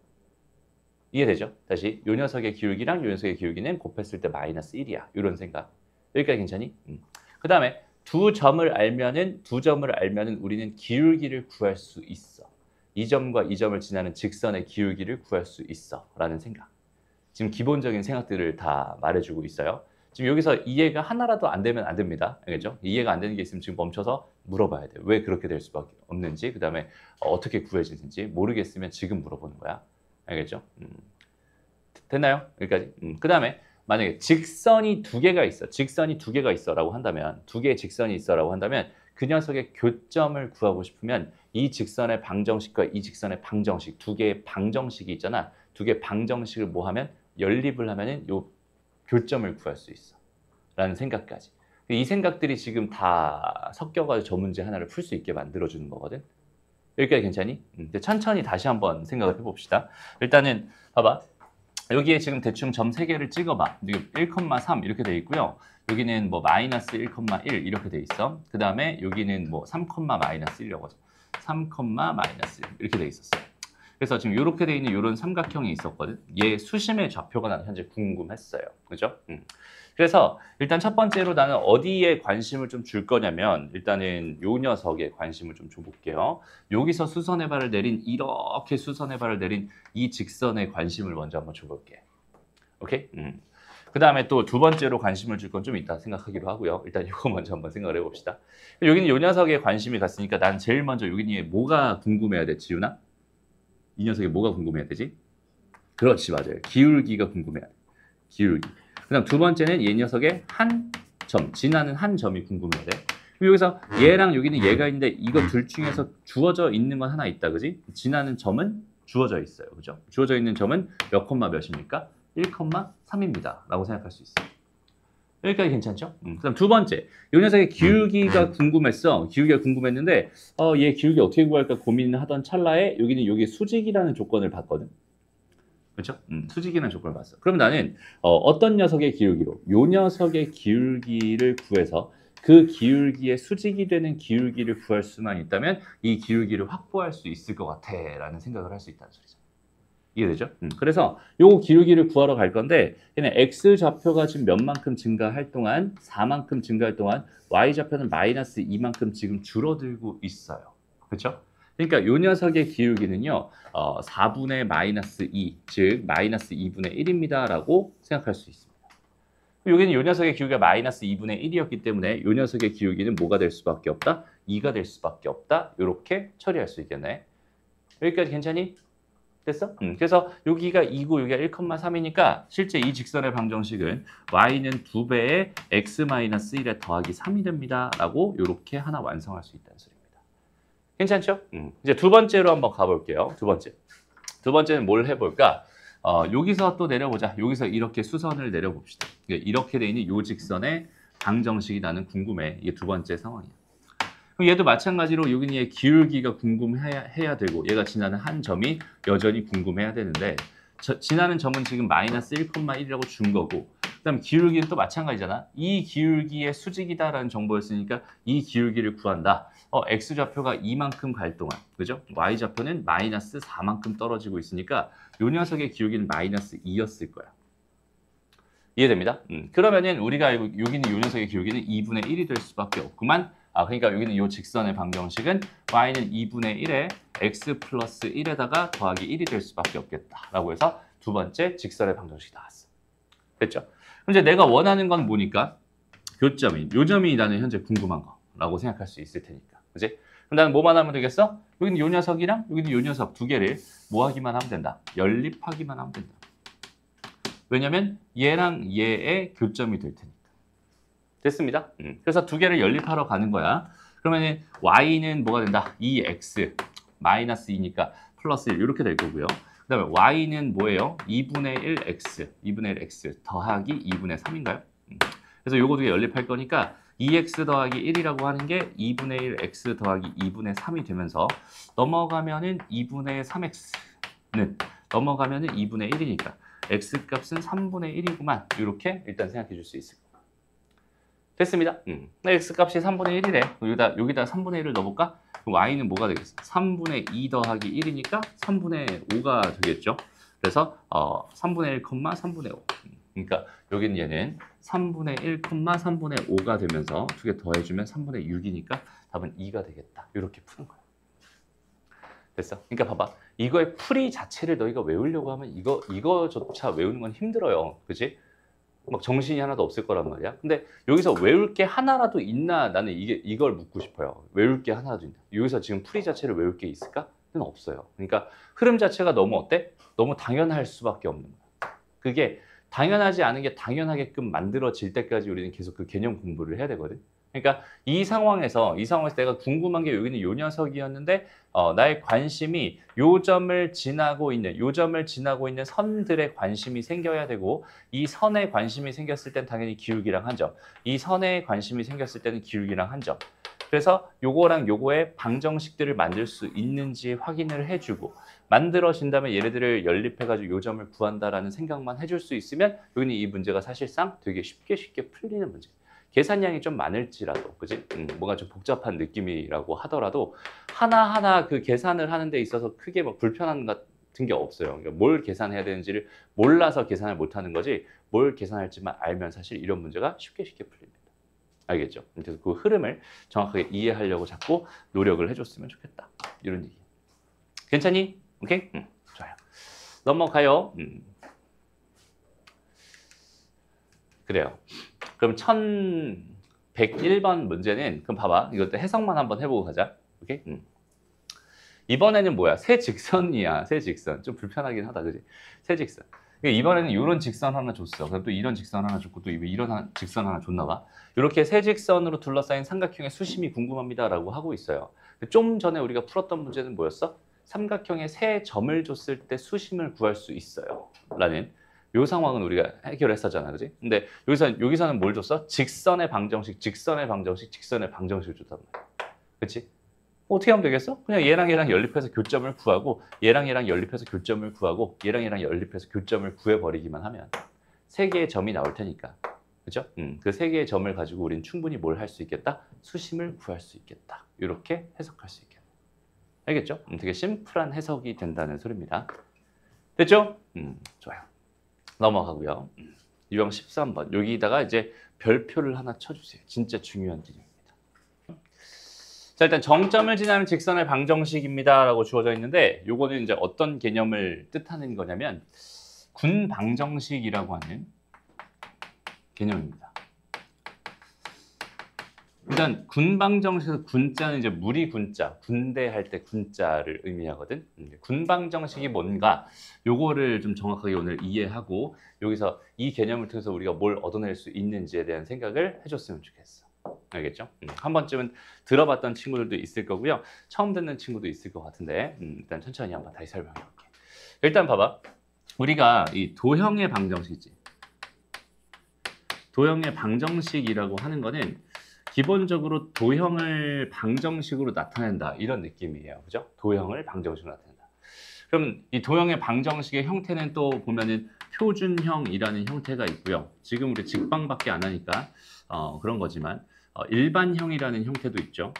이해되죠? 다시 이 녀석의 기울기랑 이 녀석의 기울기는 곱했을 때 마이너스 1이야. 이런 생각. 여기까지 괜찮니? 그 다음에 두 점을 알면은 우리는 기울기를 구할 수 있어. 이 점과 이 점을 지나는 직선의 기울기를 구할 수 있어 라는 생각. 지금 기본적인 생각들을 다 말해주고 있어요. 지금 여기서 이해가 하나라도 안 되면 안 됩니다. 알겠죠? 이해가 안 되는 게 있으면 지금 멈춰서 물어봐야 돼요. 왜 그렇게 될 수밖에 없는지, 그 다음에 어떻게 구해지는지 모르겠으면 지금 물어보는 거야. 알겠죠? 됐나요? 여기까지. 그 다음에 만약에 직선이 두 개가 있어 라고 한다면, 두 개의 직선이 있어라고 한다면 그 녀석의 교점을 구하고 싶으면 이 직선의 방정식과 이 직선의 방정식, 두 개의 방정식이 있잖아. 두 개의 방정식을 뭐 하면 연립을 하면은 요 교점을 구할 수 있어 라는 생각까지. 이 생각들이 지금 다 섞여가지고 저 문제 하나를 풀 수 있게 만들어주는 거거든. 여기까지 괜찮니? 천천히 다시 한번 생각을 해봅시다. 일단은 봐봐. 여기에 지금 대충 점 3개를 찍어봐. 1,3 이렇게 돼 있고요. 여기는 뭐 마이너스 1,1 이렇게 돼 있어. 그 다음에 여기는 뭐 3, 마이너스 1이라고 하죠. 3, 마이너스 1 이렇게 돼 있었어요. 그래서 지금 이렇게 돼 있는 이런 삼각형이 있었거든. 얘 수심의 좌표가 나는 현재 궁금했어요. 그죠? 그래서 일단 첫 번째로 나는 어디에 관심을 좀 줄 거냐면, 일단은 요 녀석에 관심을 좀 줘볼게요. 여기서 수선의 발을 내린, 이렇게 수선의 발을 내린 이 직선에 관심을 먼저 한번 줘볼게. 오케이? 그 다음에 또 두 번째로 관심을 줄 건 좀 이따 생각하기로 하고요. 일단 이거 먼저 한번 생각을 해봅시다. 여기는 요 녀석에 관심이 갔으니까 난 제일 먼저 여기에 뭐가 궁금해야 돼, 지훈아? 이 녀석에 뭐가 궁금해야 되지? 그렇지, 맞아요. 기울기가 궁금해야 돼. 기울기. 그 다음 두 번째는 이 녀석의 한 점, 지나는 한 점이 궁금해야 돼. 여기서 얘랑 여기는 얘가 있는데 이거 둘 중에서 주어져 있는 건 하나 있다, 그지? 지나는 점은 주어져 있어요, 그죠? 주어져 있는 점은 몇 콤마 몇입니까? 1,3입니다 라고 생각할 수 있어요. 여기까지 괜찮죠? 그 다음 두 번째, 이 녀석의 기울기가 궁금했어. 기울기가 궁금했는데 얘 기울기 어떻게 구할까 고민을 하던 찰나에 여기는 여기 수직이라는 조건을 봤거든. 그렇죠? 수직이라는 조건을 봤어. 그럼 나는 어떤 녀석의 기울기로? 요 녀석의 기울기를 구해서 그 기울기의 수직이 되는 기울기를 구할 수만 있다면 이 기울기를 확보할 수 있을 것 같아 라는 생각을 할 수 있다는 소리죠. 이해되죠? 그래서 요 기울기를 구하러 갈 건데 얘는 x좌표가 지금 몇만큼 증가할 동안 4만큼 증가할 동안 y좌표는 마이너스 2만큼 지금 줄어들고 있어요. 그렇죠? 그러니까 요 녀석의 기울기는요 4분의 마이너스 2, 즉 마이너스 2분의 1입니다 라고 생각할 수 있습니다. 여기는 요 녀석의 기울기가 마이너스 2분의 1이었기 때문에 요 녀석의 기울기는 뭐가 될 수밖에 없다? 2가 될 수밖에 없다. 이렇게 처리할 수 있겠네. 여기까지 괜찮니? 됐어? 그래서 여기가 2고 여기가 1,3이니까 실제 이 직선의 방정식은 y는 2배의 x-1에 더하기 3이 됩니다 라고 이렇게 하나 완성할 수 있다는 소리입니다. 괜찮죠? 이제 두 번째로 한번 가볼게요. 두 번째는 뭘 해볼까? 여기서 또 내려보자. 여기서 이렇게 수선을 내려봅시다. 이렇게 돼 있는 이 직선의 방정식이 나는 궁금해. 이게 두 번째 상황이야. 그럼 얘도 마찬가지로 여기는 얘 기울기가 궁금해야 되고 얘가 지나는 한 점이 여전히 궁금해야 되는데 지나는 점은 지금 마이너스 1,1이라고 준 거고 그 다음 기울기는 또 마찬가지잖아. 이 기울기의 수직이다라는 정보였으니까 이 기울기를 구한다. x좌표가 2만큼 갈 동안, 그죠? y좌표는 마이너스 4만큼 떨어지고 있으니까 요 녀석의 기울기는 마이너스 2였을 거야. 이해됩니다? 그러면은 우리가 알고 여기는 요 녀석의 기울기는 2분의 1이 될 수밖에 없구만. 그러니까 여기는 이 직선의 방정식은 y는 2분의 1에 x 플러스 1에다가 더하기 1이 될 수밖에 없겠다라고 해서 두 번째 직선의 방정식이 나왔어. 됐죠? 그럼 이제 내가 원하는 건 뭐니까? 교점이, 요 점이 나는 현재 궁금한 거라고 생각할 수 있을 테니까. 그지? 그럼 나는 뭐만 하면 되겠어? 여기는 요 녀석이랑 여기는 요 녀석 두 개를 뭐 하기만 하면 된다? 연립하기만 하면 된다. 왜냐면 얘랑 얘의 교점이 될 테니까. 됐습니다. 그래서 두 개를 연립하러 가는 거야. 그러면 y는 뭐가 된다? 2x 마이너스 2니까 플러스 1 이렇게 될 거고요. 그 다음에 y는 뭐예요? 2분의 1x 더하기 2분의 3인가요? 그래서 요거 두 개 연립할 거니까 2x 더하기 1이라고 하는 게 2분의 1x 더하기 2분의 3이 되면서 넘어가면은 2분의 3x는 넘어가면은 2분의 1이니까 x 값은 3분의 1이구만. 이렇게 일단 생각해 줄 수 있을 거예요. 됐습니다. x 값이 3분의 1이래. 여기다 3분의 1을 넣어볼까? 그럼 y는 뭐가 되겠어? 3분의 2 더하기 1이니까 3분의 5가 되겠죠. 그래서 3분의 1, 3분의 5. 그러니까 여기는 얘는 3분의 1, 3분의 5가 되면서 두 개 더해주면 3분의 6이니까 답은 2가 되겠다. 이렇게 푸는 거야. 됐어? 그러니까 봐봐. 이거의 풀이 자체를 너희가 외우려고 하면 이거조차 외우는 건 힘들어요. 그치? 막 정신이 하나도 없을 거란 말이야. 근데 여기서 외울 게 하나라도 있나? 나는 이걸 묻고 싶어요. 외울 게 하나라도 있나? 여기서 지금 풀이 자체를 외울 게 있을까? 는 없어요. 그러니까 흐름 자체가 너무 어때? 너무 당연할 수밖에 없는 거야. 그게 당연하지 않은 게 당연하게끔 만들어질 때까지 우리는 계속 그 개념 공부를 해야 되거든. 그러니까 이 상황에서 내가 궁금한 게 여기는 요 녀석이었는데 나의 관심이 요 점을 지나고 있는 선들에 관심이 생겨야 되고, 이 선에 관심이 생겼을 땐 당연히 기울기랑 한 점, 이 선에 관심이 생겼을 때는 기울기랑 한 점. 그래서 요거랑 요거의 방정식들을 만들 수 있는지 확인을 해주고, 만들어진 다음에 얘네들을 연립해가지고 요 점을 구한다라는 생각만 해줄 수 있으면 여기는 이 문제가 사실상 되게 쉽게 풀리는 문제. 계산량이 좀 많을지라도, 그지? 뭔가 좀 복잡한 느낌이라고 하더라도 하나하나 그 계산을 하는 데 있어서 크게 뭐 불편한 것 같은 게 없어요. 그러니까 뭘 계산해야 되는지를 몰라서 계산을 못하는 거지, 뭘 계산할지만 알면 사실 이런 문제가 쉽게 풀립니다. 알겠죠? 그래서 그 흐름을 정확하게 이해하려고 자꾸 노력을 해줬으면 좋겠다. 이런 얘기. 괜찮니? 오케이? 좋아요. 넘어가요. 그래요. 그럼 1101번 문제는, 그럼 봐봐. 이것도 해석만 한번 해보고 가자. 오케이? 이번에는 뭐야? 세 직선이야. 세 직선. 좀 불편하긴 하다. 그지? 세 직선. 이번에는 이런 직선 하나 줬어. 그럼 또 이런 직선 하나 줬고, 또 이런 직선 하나 줬나 봐. 이렇게 세 직선으로 둘러싸인 삼각형의 수심이 궁금합니다라고 하고 있어요. 좀 전에 우리가 풀었던 문제는 뭐였어? 삼각형에 세 점을 줬을 때 수심을 구할 수 있어요. 라는 요 상황은 우리가 해결했었잖아. 그지? 근데 여기서는 뭘 줬어? 직선의 방정식을 줬단 말이야. 그치? 어떻게 하면 되겠어? 그냥 얘랑 연립해서 교점을 구하고, 얘랑 연립해서 교점을 구하고, 얘랑 연립해서 교점을 구해버리기만 하면 세 개의 점이 나올 테니까. 그죠? 그 세 개의 점을 가지고 우리는 충분히 뭘 할 수 있겠다? 수심을 구할 수 있겠다. 이렇게 해석할 수 있겠다. 알겠죠? 되게 심플한 해석이 된다는 소리입니다. 됐죠? 좋아요. 넘어가고요. 유형 13번. 여기다가 이제 별표를 하나 쳐주세요. 진짜 중요한 개념입니다. 자, 일단 정점을 지나는 직선의 방정식입니다 라고 주어져 있는데, 요거는 이제 어떤 개념을 뜻하는 거냐면 군 방정식이라고 하는 개념입니다. 일단 군 방정식에서 군자는 이제 무리 군자, 군대 할 때 군자를 의미하거든. 군 방정식이 뭔가, 요거를 좀 정확하게 오늘 이해하고 여기서 이 개념을 통해서 우리가 뭘 얻어낼 수 있는지에 대한 생각을 해줬으면 좋겠어. 알겠죠? 한 번쯤은 들어봤던 친구들도 있을 거고요. 처음 듣는 친구도 있을 것 같은데, 일단 천천히 한번 다시 설명해 볼게. 일단 봐봐. 우리가 이 도형의 방정식이지. 도형의 방정식이라고 하는 거는 기본적으로 도형을 방정식으로 나타낸다, 이런 느낌이에요. 그죠? 도형을 방정식으로 나타낸다. 그럼 이 도형의 방정식의 형태는 또 보면은 표준형이라는 형태가 있고요. 지금 우리 직방밖에 안 하니까 그런 거지만 일반형이라는 형태도 있죠.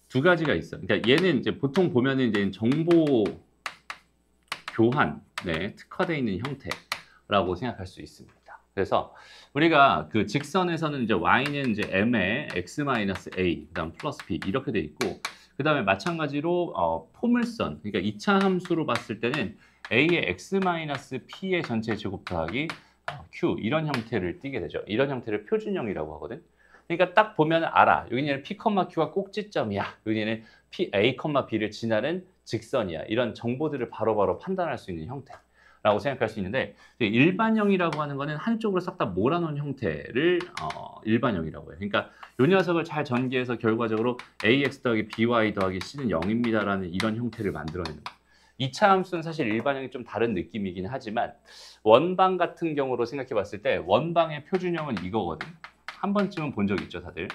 두 가지가 있어. 그러니까 얘는 이제 보통 보면은 이제 정보 교환, 특화되어 있는 형태라고 생각할 수 있습니다. 그래서 우리가 그 직선에서는 이제 y는 이제 m에 x-a, 그다음 플러스 b 이렇게 돼 있고, 그다음에 마찬가지로 포물선, 그러니까 2차 함수로 봤을 때는 a의 x-p의 전체 제곱 더하기 q, 이런 형태를 띠게 되죠. 이런 형태를 표준형이라고 하거든. 그러니까 딱 보면 알아. 여기는 p, q가 꼭지점이야. 여기는 a, b를 지나는 직선이야. 이런 정보들을 바로바로 판단할 수 있는 형태라고 생각할 수 있는데, 일반형이라고 하는 거는 한쪽으로 싹 다 몰아놓은 형태를 일반형이라고 해요. 그러니까 이 녀석을 잘 전개해서 결과적으로 ax 더하기 by 더하기 c는 0입니다라는 이런 형태를 만들어내는 거예요. 2차 함수는 사실 일반형이 좀 다른 느낌이긴 하지만, 원방 같은 경우로 생각해 봤을 때 원방의 표준형은 이거거든. 한 번쯤은 본 적 있죠, 다들?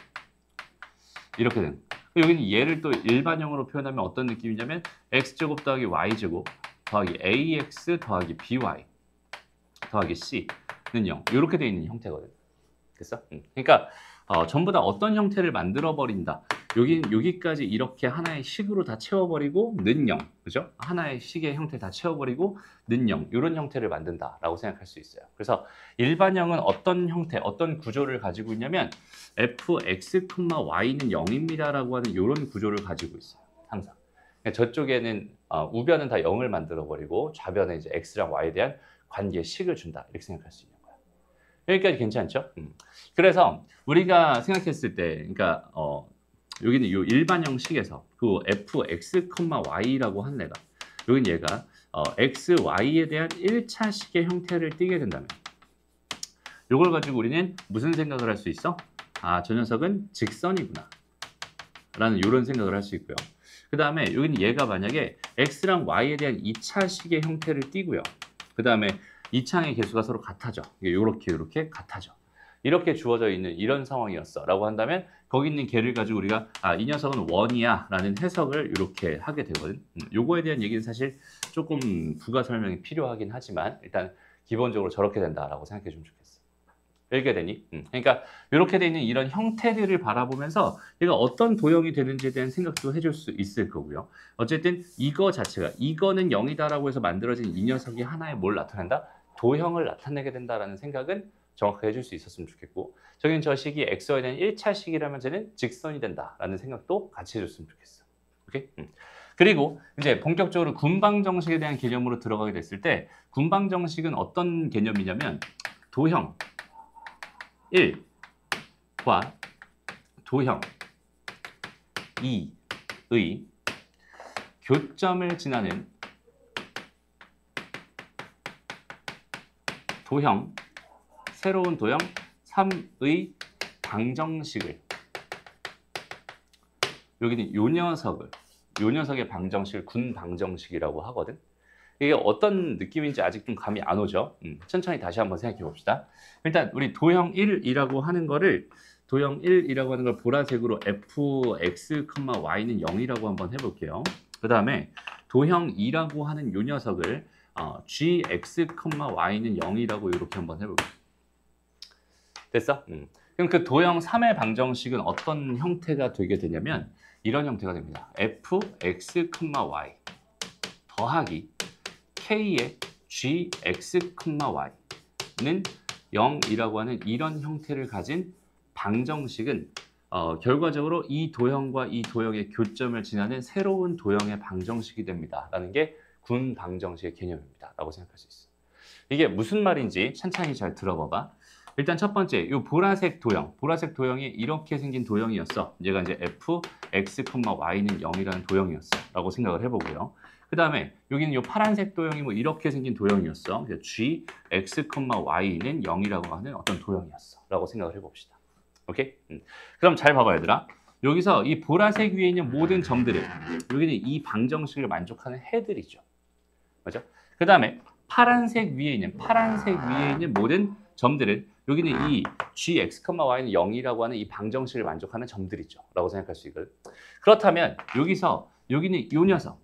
이렇게 되는 거예요. 여기는 얘를 또 일반형으로 표현하면 어떤 느낌이냐면 x제곱 더하기 y제곱 더하기 ax 더하기 by 더하기 c는 0, 이렇게 돼 있는 형태거든. 됐어? 그러니까 전부 다 어떤 형태를 만들어 버린다, 여기까지 이렇게 하나의 식으로 다 채워버리고 는 0, 그죠? 하나의 식의 형태 다 채워버리고 는 0, 이런 형태를 만든다라고 생각할 수 있어요. 그래서 일반형은 어떤 형태, 어떤 구조를 가지고 있냐면 fx, y는 0입니다라고 하는 이런 구조를 가지고 있어요. 항상. 저쪽에는 우변은 다 0을 만들어버리고 좌변에 이제 x랑 y에 대한 관계 식을 준다, 이렇게 생각할 수 있는 거예요. 여기까지 괜찮죠? 그래서 우리가 생각했을 때, 그러니까 여기는 이 일반형식에서 그 fx, y라고 한 애가, 여기는 얘가 x, y에 대한 1차식의 형태를 띠게 된다면, 이걸 가지고 우리는 무슨 생각을 할 수 있어? 아, 저 녀석은 직선이구나 라는 이런 생각을 할 수 있고요. 그 다음에 여기는 얘가 만약에 x랑 y에 대한 2차식의 형태를 띠고요. 그 다음에 2차의 개수가 서로 같아져. 이렇게 같아져. 이렇게 주어져 있는 이런 상황이었어 라고 한다면 거기 있는 개를 가지고 우리가 이 녀석은 원이야 라는 해석을 이렇게 하게 되거든. 요거에 대한 얘기는 사실 조금 부가 설명이 필요하긴 하지만 일단 기본적으로 저렇게 된다라고 생각해 주면 좋겠어. 여기가 되니? 그러니까 이렇게 돼 있는 이런 형태들을 바라보면서 얘가 어떤 도형이 되는지에 대한 생각도 해줄 수 있을 거고요. 어쨌든 이거 자체가 이거는 0이다라고 해서 만들어진 이 녀석이 하나의 뭘 나타낸다? 도형을 나타내게 된다라는 생각은 정확하게 해줄 수 있었으면 좋겠고, 저긴 저 식이 x에 대한 1차식이라면 쟤는 직선이 된다라는 생각도 같이 해줬으면 좋겠어. 오케이? 그리고 이제 본격적으로 군방정식에 대한 개념으로 들어가게 됐을 때 군방정식은 어떤 개념이냐면 도형 1과 도형 2의 교점을 지나는 도형, 새로운 도형 3의 방정식을, 여기는 요 녀석의 방정식을 군방정식이라고 하거든. 이게 어떤 느낌인지 아직 좀 감이 안 오죠? 천천히 다시 한번 생각해 봅시다. 일단 우리 도형 1이라고 하는 거를 보라색으로 fx, y는 0이라고 한번 해볼게요. 그 다음에 도형 2라고 하는 요 녀석을 gx, y는 0이라고 이렇게 한번 해볼게요. 됐어? 그럼 그 도형 3의 방정식은 어떤 형태가 되게 되냐면 이런 형태가 됩니다. fx, y 더하기 k의 gx, y는 0이라고 하는 이런 형태를 가진 방정식은 결과적으로 이 도형과 이 도형의 교점을 지나는 새로운 도형의 방정식이 됩니다. 라는 게 군 방정식의 개념입니다. 라고 생각할 수 있어. 이게 무슨 말인지 찬찬히 잘 들어봐봐. 일단 첫 번째, 이 보라색 도형이 이렇게 생긴 도형이었어. 얘가 이제 fx, y는 0이라는 도형이었어. 라고 생각을 해보고요. 그 다음에 여기는 이 파란색 도형이 뭐 이렇게 생긴 도형이었어. g, x, y는 0이라고 하는 어떤 도형이었어. 라고 생각을 해봅시다. 오케이? 그럼 잘 봐봐, 얘들아. 여기서 이 보라색 위에 있는 모든 점들은 여기는 이 방정식을 만족하는 해들이죠. 맞죠? 그 다음에 파란색 위에 있는 모든 점들은 여기는 이 gx, y는 0이라고 하는 이 방정식을 만족하는 점들이죠. 라고 생각할 수 있거든. 그렇다면 여기는 이 녀석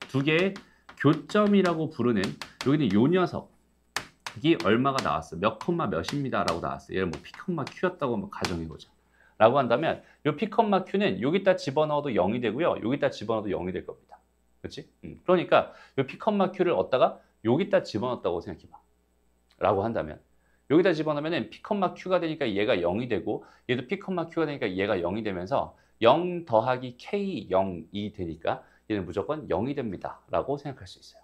두 개의 교점이라고 부르는 여기는 이 녀석이 얼마가 나왔어? 몇 콤마 몇입니다 라고 나왔어. 얘를 뭐 p, q였다고 한번 가정해보자. 라고 한다면 이 p, q는 여기다 집어넣어도 0이 되고요. 여기다 집어넣어도 0이 될 겁니다. 그렇지? 그러니까 이 p, q를 얻다가 여기다 집어넣었다고 생각해봐. 라고 한다면 여기다 집어넣으면 p, q가 되니까 얘가 0이 되고 얘도 p, q가 되니까 얘가 0이 되면서 0 더하기 k 0이 되니까 얘는 무조건 0이 됩니다. 라고 생각할 수 있어요.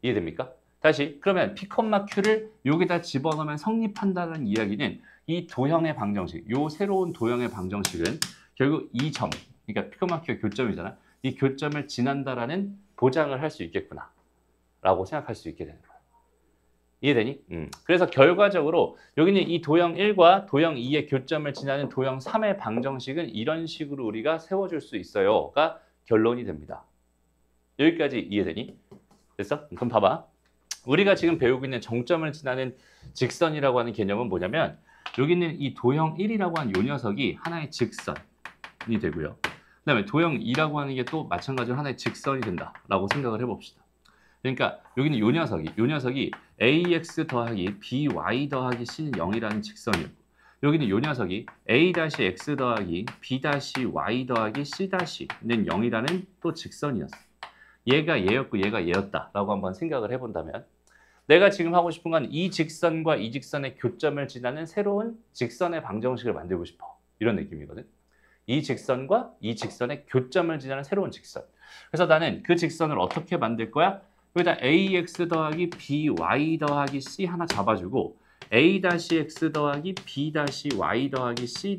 이해됩니까? 다시 그러면 p, q를 여기다 집어넣으면 성립한다는 이야기는 이 도형의 방정식, 이 새로운 도형의 방정식은 결국 이 점, 그러니까 p, q가 교점이잖아. 이 교점을 지난다라는 보장을 할 수 있겠구나. 라고 생각할 수 있게 되는 거야. 이해되니? 그래서 결과적으로 여기는 이 도형 1과 도형 2의 교점을 지나는 도형 3의 방정식은 이런 식으로 우리가 세워줄 수 있어요가 결론이 됩니다. 여기까지 이해되니? 됐어? 그럼 봐봐. 우리가 지금 배우고 있는 정점을 지나는 직선이라고 하는 개념은 뭐냐면 여기는 이 도형 1이라고 하는 요 녀석이 하나의 직선이 되고요. 그 다음에 도형 2라고 하는 게 또 마찬가지로 하나의 직선이 된다라고 생각을 해봅시다. 그러니까 여기는 요 녀석이 ax 더하기 by 더하기 c는 0이라는 직선이었고 여기는 요 녀석이 a-x 더하기 b-y 더하기 c-는 0이라는 또 직선이었어. 얘가 얘였고 얘가 얘였다라고 한번 생각을 해본다면 내가 지금 하고 싶은 건 이 직선과 이 직선의 교점을 지나는 새로운 직선의 방정식을 만들고 싶어. 이런 느낌이거든. 이 직선과 이 직선의 교점을 지나는 새로운 직선. 그래서 나는 그 직선을 어떻게 만들 거야? 여기다 ax 더하기 by 더하기 c 하나 잡아주고 a-x 더하기 b-y 더하기 c-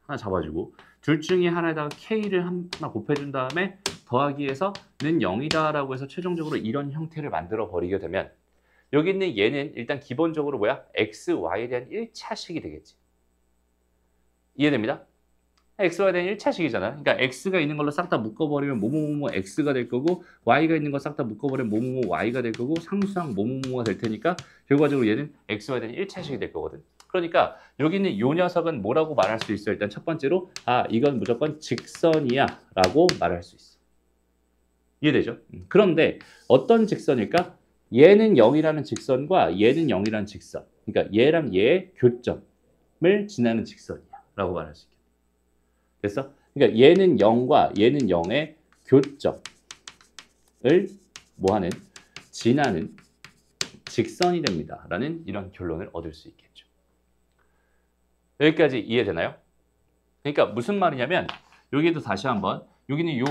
하나 잡아주고 둘 중에 하나에다가 k를 하나 곱해준 다음에 더하기해서 는 0이다라고 해서 최종적으로 이런 형태를 만들어 버리게 되면 여기 있는 얘는 일단 기본적으로 뭐야? x, y에 대한 1차식이 되겠지. 이해됩니다? xy에 대한 1차식이잖아. 그러니까 x가 있는 걸로 싹 다 묶어버리면 뭐뭐뭐 x가 될 거고 y가 있는 거 싹 다 묶어버리면 뭐뭐뭐 y가 될 거고 상수항 뭐뭐뭐가 될 테니까 결과적으로 얘는 xy에 대한 1차식이 될 거거든. 그러니까 여기 있는 요 녀석은 뭐라고 말할 수 있어? 일단 첫 번째로 이건 무조건 직선이야 라고 말할 수 있어. 이해되죠? 그런데 어떤 직선일까? 얘는 0이라는 직선과 얘는 0이라는 직선. 그러니까 얘랑 얘의 교점을 지나는 직선이야 라고 말할 수 있겠다. 됐어? 그러니까 얘는 0과 얘는 0의 교점을 뭐하는? 지나는 직선이 됩니다. 라는 이런 결론을 얻을 수 있겠죠. 여기까지 이해되나요? 그러니까 무슨 말이냐면 여기도 다시 한번 여기는 요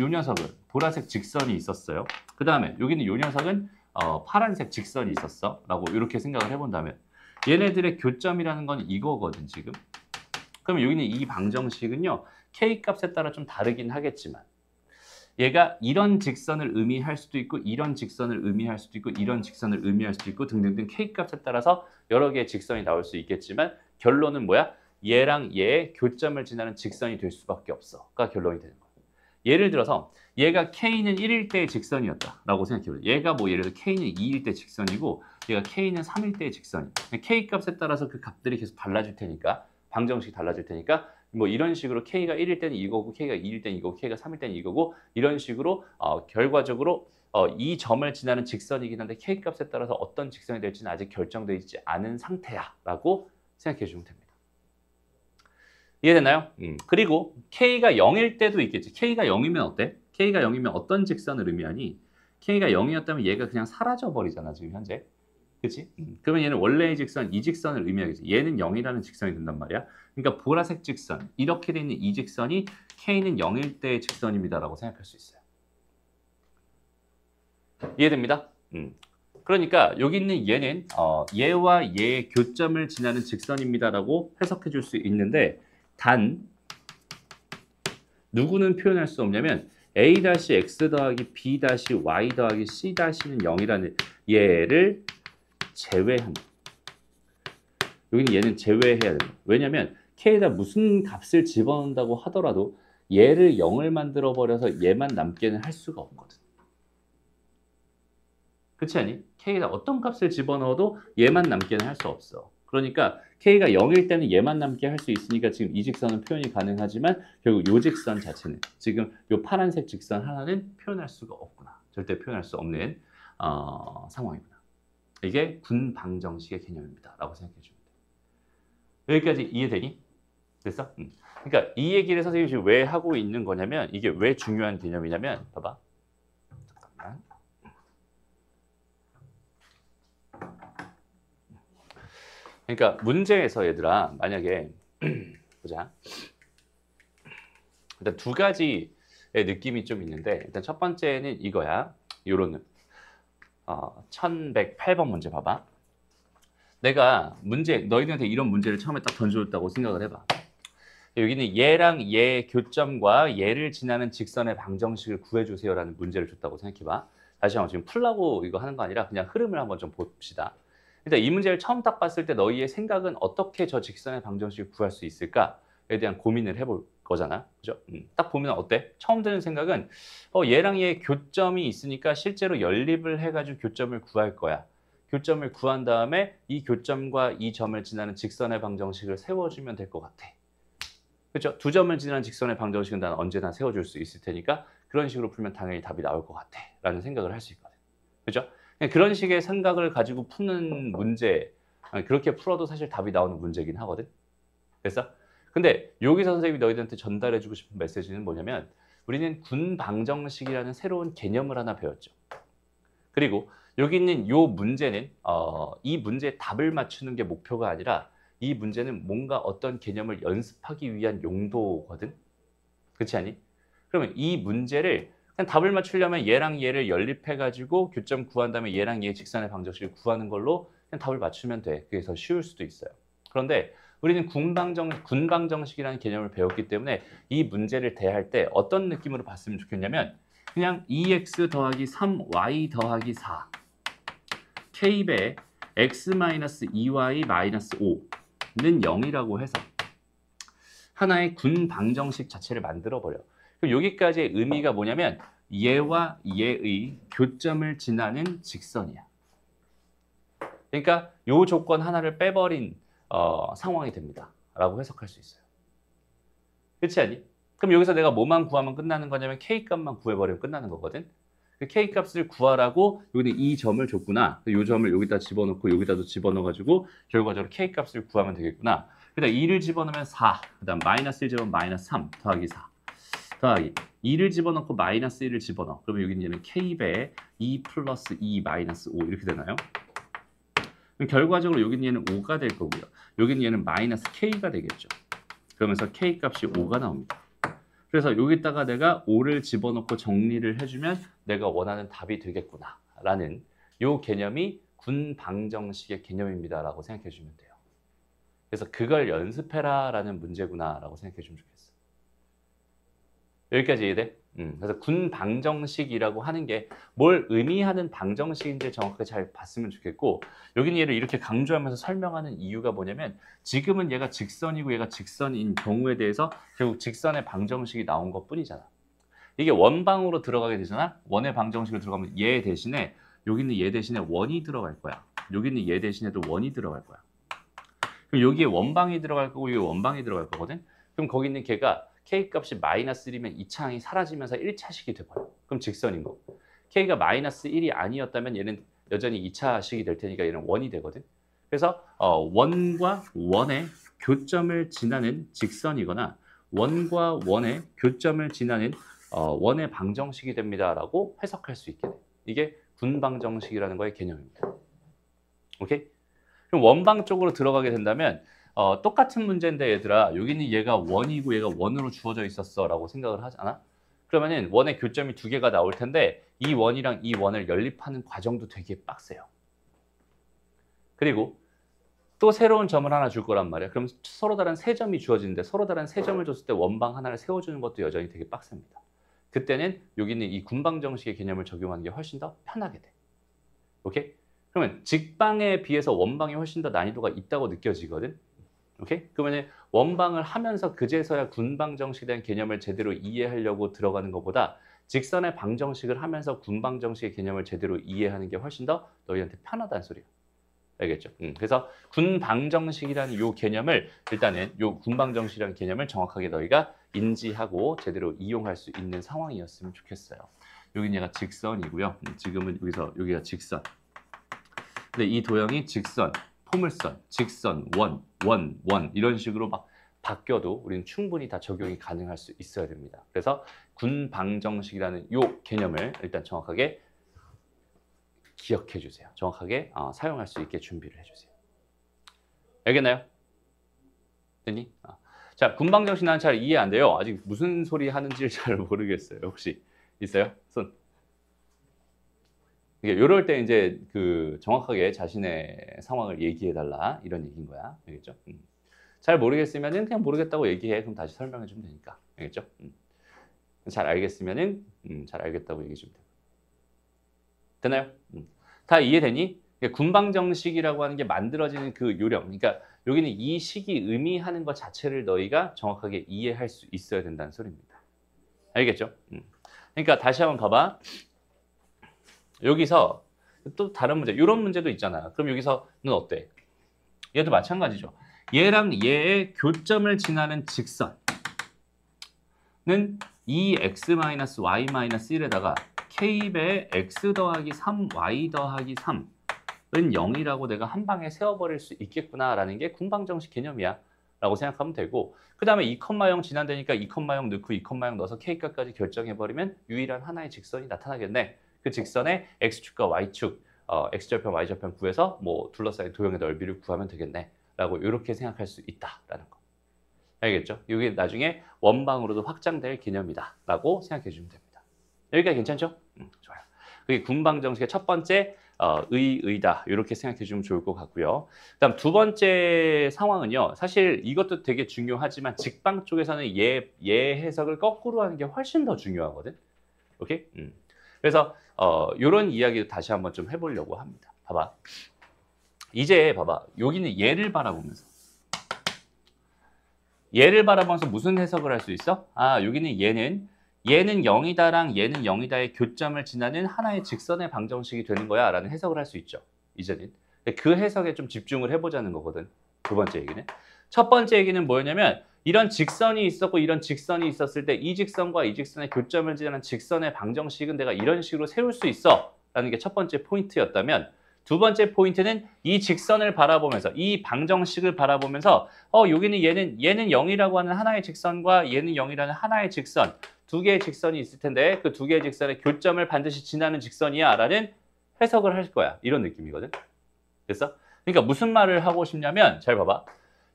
녀석은 보라색 직선이 있었어요. 그 다음에 여기는 요 녀석은 파란색 직선이 있었어. 라고 이렇게 생각을 해본다면 얘네들의 교점이라는 건 이거거든 지금. 그러면 여기는 이 방정식은요. k 값에 따라 좀 다르긴 하겠지만 얘가 이런 직선을 의미할 수도 있고 이런 직선을 의미할 수도 있고 이런 직선을 의미할 수도 있고 등등등 k 값에 따라서 여러 개의 직선이 나올 수 있겠지만 결론은 뭐야? 얘랑 얘의 교점을 지나는 직선이 될 수밖에 없어가 결론이 되는 거야. 예를 들어서 얘가 k는 1일 때의 직선이었다라고 생각해보자. 얘가 뭐 예를 들어 k는 2일 때 직선이고 얘가 k는 3일 때의 직선이야. k 값에 따라서 그 값들이 계속 달라질 테니까 방정식이 달라질 테니까 뭐 이런 식으로 k가 1일 때는 이거고 k가 2일 때는 이거고 k가 3일 때는 이거고 이런 식으로 결과적으로 이 점을 지나는 직선이긴 한데 k 값에 따라서 어떤 직선이 될지는 아직 결정되어 있지 않은 상태야 라고 생각해 주시면 됩니다. 이해됐나요? 그리고 k가 0일 때도 있겠지. k가 0이면 어때? k가 0이면 어떤 직선을 의미하니? k가 0이었다면 얘가 그냥 사라져 버리잖아 지금 현재. 그치? 그러면 얘는 원래의 직선, 이 직선을 의미하겠지. 얘는 0이라는 직선이 된단 말이야. 그러니까 보라색 직선, 이렇게 돼 있는 이 직선이 k는 0일 때의 직선입니다라고 생각할 수 있어요. 이해됩니다? 그러니까 여기 있는 얘는 얘와 얘의 교점을 지나는 직선입니다라고 해석해 줄 수 있는데 단 누구는 표현할 수 없냐면 a-x 더하기 b-y 더하기 c-는 0이라는 얘를 제외합니다. 여기는 얘는 제외해야 됩니다. 왜냐하면 k에다 무슨 값을 집어넣는다고 하더라도 얘를 0을 만들어 버려서 얘만 남게는 할 수가 없거든. 그렇지 않니? k에다 어떤 값을 집어넣어도 얘만 남게는 할 수 없어. 그러니까 k가 0일 때는 얘만 남게 할 수 있으니까 지금 이 직선은 표현이 가능하지만 결국 이 직선 자체는 지금 이 파란색 직선 하나는 표현할 수가 없구나. 절대 표현할 수 없는 상황이구나. 이게 군 방정식의 개념입니다. 라고 생각해 주면 돼. 여기까지 이해되니? 됐어? 그러니까 이 얘기를 선생님이 지금 왜 하고 있는 거냐면 이게 왜 중요한 개념이냐면 봐봐. 잠깐만. 그러니까 문제에서 얘들아 만약에 보자. 일단 두 가지의 느낌이 좀 있는데 일단 첫 번째는 이거야. 요런 1108번 문제 봐봐. 내가 너희들한테 이런 문제를 처음에 딱 던져줬다고 생각을 해봐. 여기는 얘랑 얘의 교점과 얘를 지나는 직선의 방정식을 구해주세요라는 문제를 줬다고 생각해봐. 다시 한번 지금 풀라고 이거 하는 거 아니라 그냥 흐름을 한번 좀 봅시다. 일단 이 문제를 처음 딱 봤을 때 너희의 생각은 어떻게 저 직선의 방정식을 구할 수 있을까에 대한 고민을 해볼 거잖아. 그죠? 딱 보면 어때? 처음 드는 생각은 얘랑 얘의 교점이 있으니까 실제로 연립을 해가지고 교점을 구할 거야. 교점을 구한 다음에 이 교점과 이 점을 지나는 직선의 방정식을 세워주면 될 것 같아. 그렇죠? 두 점을 지나는 직선의 방정식은 나는 언제나 세워줄 수 있을 테니까 그런 식으로 풀면 당연히 답이 나올 것 같아. 라는 생각을 할 수 있거든. 그렇죠? 그런 식의 생각을 가지고 푸는 문제 아니, 그렇게 풀어도 사실 답이 나오는 문제긴 하거든. 됐어? 근데 여기서 선생님이 너희들한테 전달해주고 싶은 메시지는 뭐냐면 우리는 군방정식이라는 새로운 개념을 하나 배웠죠. 그리고 여기 있는 요 문제는 이 문제의 답을 맞추는 게 목표가 아니라 이 문제는 뭔가 어떤 개념을 연습하기 위한 용도거든. 그렇지 않니? 그러면 이 문제를 그냥 답을 맞추려면 얘랑 얘를 연립해가지고 교점 구한 다음에 얘랑 얘 직선의 방정식을 구하는 걸로 그냥 답을 맞추면 돼. 그게 더 쉬울 수도 있어요. 그런데 우리는 군방정식이라는 개념을 배웠기 때문에 이 문제를 대할 때 어떤 느낌으로 봤으면 좋겠냐면 그냥 2x 더하기 3y 더하기 4 k배 x-2y 5는 0이라고 해서 하나의 군방정식 자체를 만들어버려. 그럼 여기까지의 의미가 뭐냐면 얘와 얘의 교점을 지나는 직선이야. 그러니까 요 조건 하나를 빼버린 상황이 됩니다. 라고 해석할 수 있어요. 그렇지 않니? 그럼 여기서 내가 뭐만 구하면 끝나는 거냐면 K값만 구해버리면 끝나는 거거든. 그 K값을 구하라고 여기는 이 점을 줬구나. 이 점을 여기다 집어넣고 여기다도 집어넣어가지고 결과적으로 K값을 구하면 되겠구나. 그다음 2를 집어넣으면 4, 그다음 마이너스 1 집어넣으면 마이너스 3 더하기 4 더하기 2를 집어넣고 마이너스 1을 집어넣어. 그러면 여기는 얘는 K배 2 플러스 2 마이너스 5 이렇게 되나요? 그럼 결과적으로 여기는 얘는 5가 될 거고요. 여기는 얘는 마이너스 K가 되겠죠. 그러면서 K값이 5가 나옵니다. 그래서 여기다가 내가 5를 집어넣고 정리를 해주면 내가 원하는 답이 되겠구나 라는 요 개념이 군방정식의 개념입니다 라고 생각해 주면 돼요. 그래서 그걸 연습해라 라는 문제구나 라고 생각해 주면 좋겠어. 여기까지 이해돼? 그래서 군방정식이라고 하는 게 뭘 의미하는 방정식인지 정확하게 잘 봤으면 좋겠고 여기는 얘를 이렇게 강조하면서 설명하는 이유가 뭐냐면 지금은 얘가 직선이고 얘가 직선인 경우에 대해서 결국 직선의 방정식이 나온 것 뿐이잖아. 이게 원방으로 들어가게 되잖아. 원의 방정식으로 들어가면 얘 대신에 여기는 얘 대신에 원이 들어갈 거야. 여기는 얘 대신에도 원이 들어갈 거야. 그럼 여기에 원방이 들어갈 거고 여기 원방이 들어갈 거거든. 그럼 거기 있는 걔가 K값이 마이너스 1이면 2차항이 사라지면서 1차식이 돼버려. 그럼 직선인 거. K가 마이너스 1이 아니었다면 얘는 여전히 2차식이 될 테니까 얘는 원이 되거든. 그래서 원과 원의 교점을 지나는 직선이거나 원과 원의 교점을 지나는 원의 방정식이 됩니다라고 해석할 수 있게 돼. 이게 군방정식이라는 거의 개념입니다. 오케이? 그럼 원방 쪽으로 들어가게 된다면 똑같은 문제인데 얘들아 여기는 얘가 원이고 얘가 원으로 주어져 있었어 라고 생각을 하잖아. 그러면은 원의 교점이 두 개가 나올 텐데 이 원이랑 이 원을 연립하는 과정도 되게 빡세요. 그리고 또 새로운 점을 하나 줄 거란 말이야. 그럼 서로 다른 세 점이 주어지는데 서로 다른 세 점을 줬을 때 원방 하나를 세워주는 것도 여전히 되게 빡셉니다. 그때는 여기는 이 군방정식의 개념을 적용하는 게 훨씬 더 편하게 돼. 오케이? 그러면 직방에 비해서 원방이 훨씬 더 난이도가 있다고 느껴지거든. 오케이? 그러면 원방을 하면서 그제서야 군방정식에 대한 개념을 제대로 이해하려고 들어가는 것보다 직선의 방정식을 하면서 군방정식의 개념을 제대로 이해하는 게 훨씬 더 너희한테 편하다는 소리야. 알겠죠? 그래서 군방정식이라는 요 개념을 일단은 요 군방정식이라는 개념을 정확하게 너희가 인지하고 제대로 이용할 수 있는 상황이었으면 좋겠어요. 여기는 얘가 직선이고요. 지금은 여기가 직선. 근데 이 도형이 직선, 포물선, 직선, 원 이런 식으로 막 바뀌어도 우리는 충분히 다 적용이 가능할 수 있어야 됩니다. 그래서 군방정식이라는 요 개념을 일단 정확하게 기억해 주세요. 정확하게 사용할 수 있게 준비를 해주세요. 알겠나요? 됐니? 자, 군방정식 나는 잘 이해 안 돼요. 아직 무슨 소리 하는지를 잘 모르겠어요. 혹시 있어요? 손. 이럴 때 이제 정확하게 자신의 상황을 얘기해 달라 이런 얘기인 거야. 알겠죠? 잘 모르겠으면은 그냥 모르겠다고 얘기해. 그럼 다시 설명해 주면 되니까. 알겠죠? 잘 알겠으면은 잘 알겠다고 얘기해 주면 돼. 되나요? 다 이해되니? 군방정식이라고 하는 게 만들어지는 그 요령. 그러니까 여기는 이 식이 의미하는 것 자체를 너희가 정확하게 이해할 수 있어야 된다는 소리입니다. 알겠죠? 그러니까 다시 한번 봐봐. 여기서 또 다른 문제, 이런 문제도 있잖아. 그럼 여기서는 어때? 얘도 마찬가지죠. 얘랑 얘의 교점을 지나는 직선은 2x-y-1에다가 k배 x 더하기 3y 더하기 3 은 0이라고 내가 한 방에 세워버릴 수 있겠구나라는 게 궁방정식 개념이야 라고 생각하면 되고, 그 다음에 2,0 지난다니까 2,0 넣고 2,0 넣어서 k값까지 결정해버리면 유일한 하나의 직선이 나타나겠네. 그 직선의 x축과 y축, x절편 y절편 구해서 뭐 둘러싸인 도형의 넓이를 구하면 되겠네 라고 이렇게 생각할 수 있다라는 거. 알겠죠? 이게 나중에 원방으로도 확장될 개념이다 라고 생각해 주면 됩니다. 여기까지 괜찮죠? 좋아요. 그게 궁방정식의 첫 번째 의다 이렇게 생각해 주면 좋을 것 같고요. 그다음 두 번째 상황은요. 사실 이것도 되게 중요하지만 직방 쪽에서는 얘 해석을 거꾸로 하는 게 훨씬 더 중요하거든. 오케이? 그래서 이런 이야기도 다시 한번 좀 해보려고 합니다. 봐봐. 이제 봐봐. 여기는 얘를 바라보면서 무슨 해석을 할 수 있어? 아, 여기는 얘는 0이다랑 얘는 0이다의 교점을 지나는 하나의 직선의 방정식이 되는 거야 라는 해석을 할 수 있죠. 이제는. 그 해석에 좀 집중을 해보자는 거거든. 두 번째 얘기는. 첫 번째 얘기는 뭐였냐면 이런 직선이 있었고 이런 직선이 있었을 때 이 직선과 이 직선의 교점을 지나는 직선의 방정식은 내가 이런 식으로 세울 수 있어 라는 게 첫 번째 포인트였다면, 두 번째 포인트는 이 직선을 바라보면서 이 방정식을 바라보면서 여기는 얘는 0이라고 하는 하나의 직선과 얘는 0이라는 하나의 직선, 두 개의 직선이 있을 텐데 그 두 개의 직선의 교점을 반드시 지나는 직선이야 라는 해석을 할 거야. 이런 느낌이거든. 됐어? 그러니까 무슨 말을 하고 싶냐면 잘 봐봐.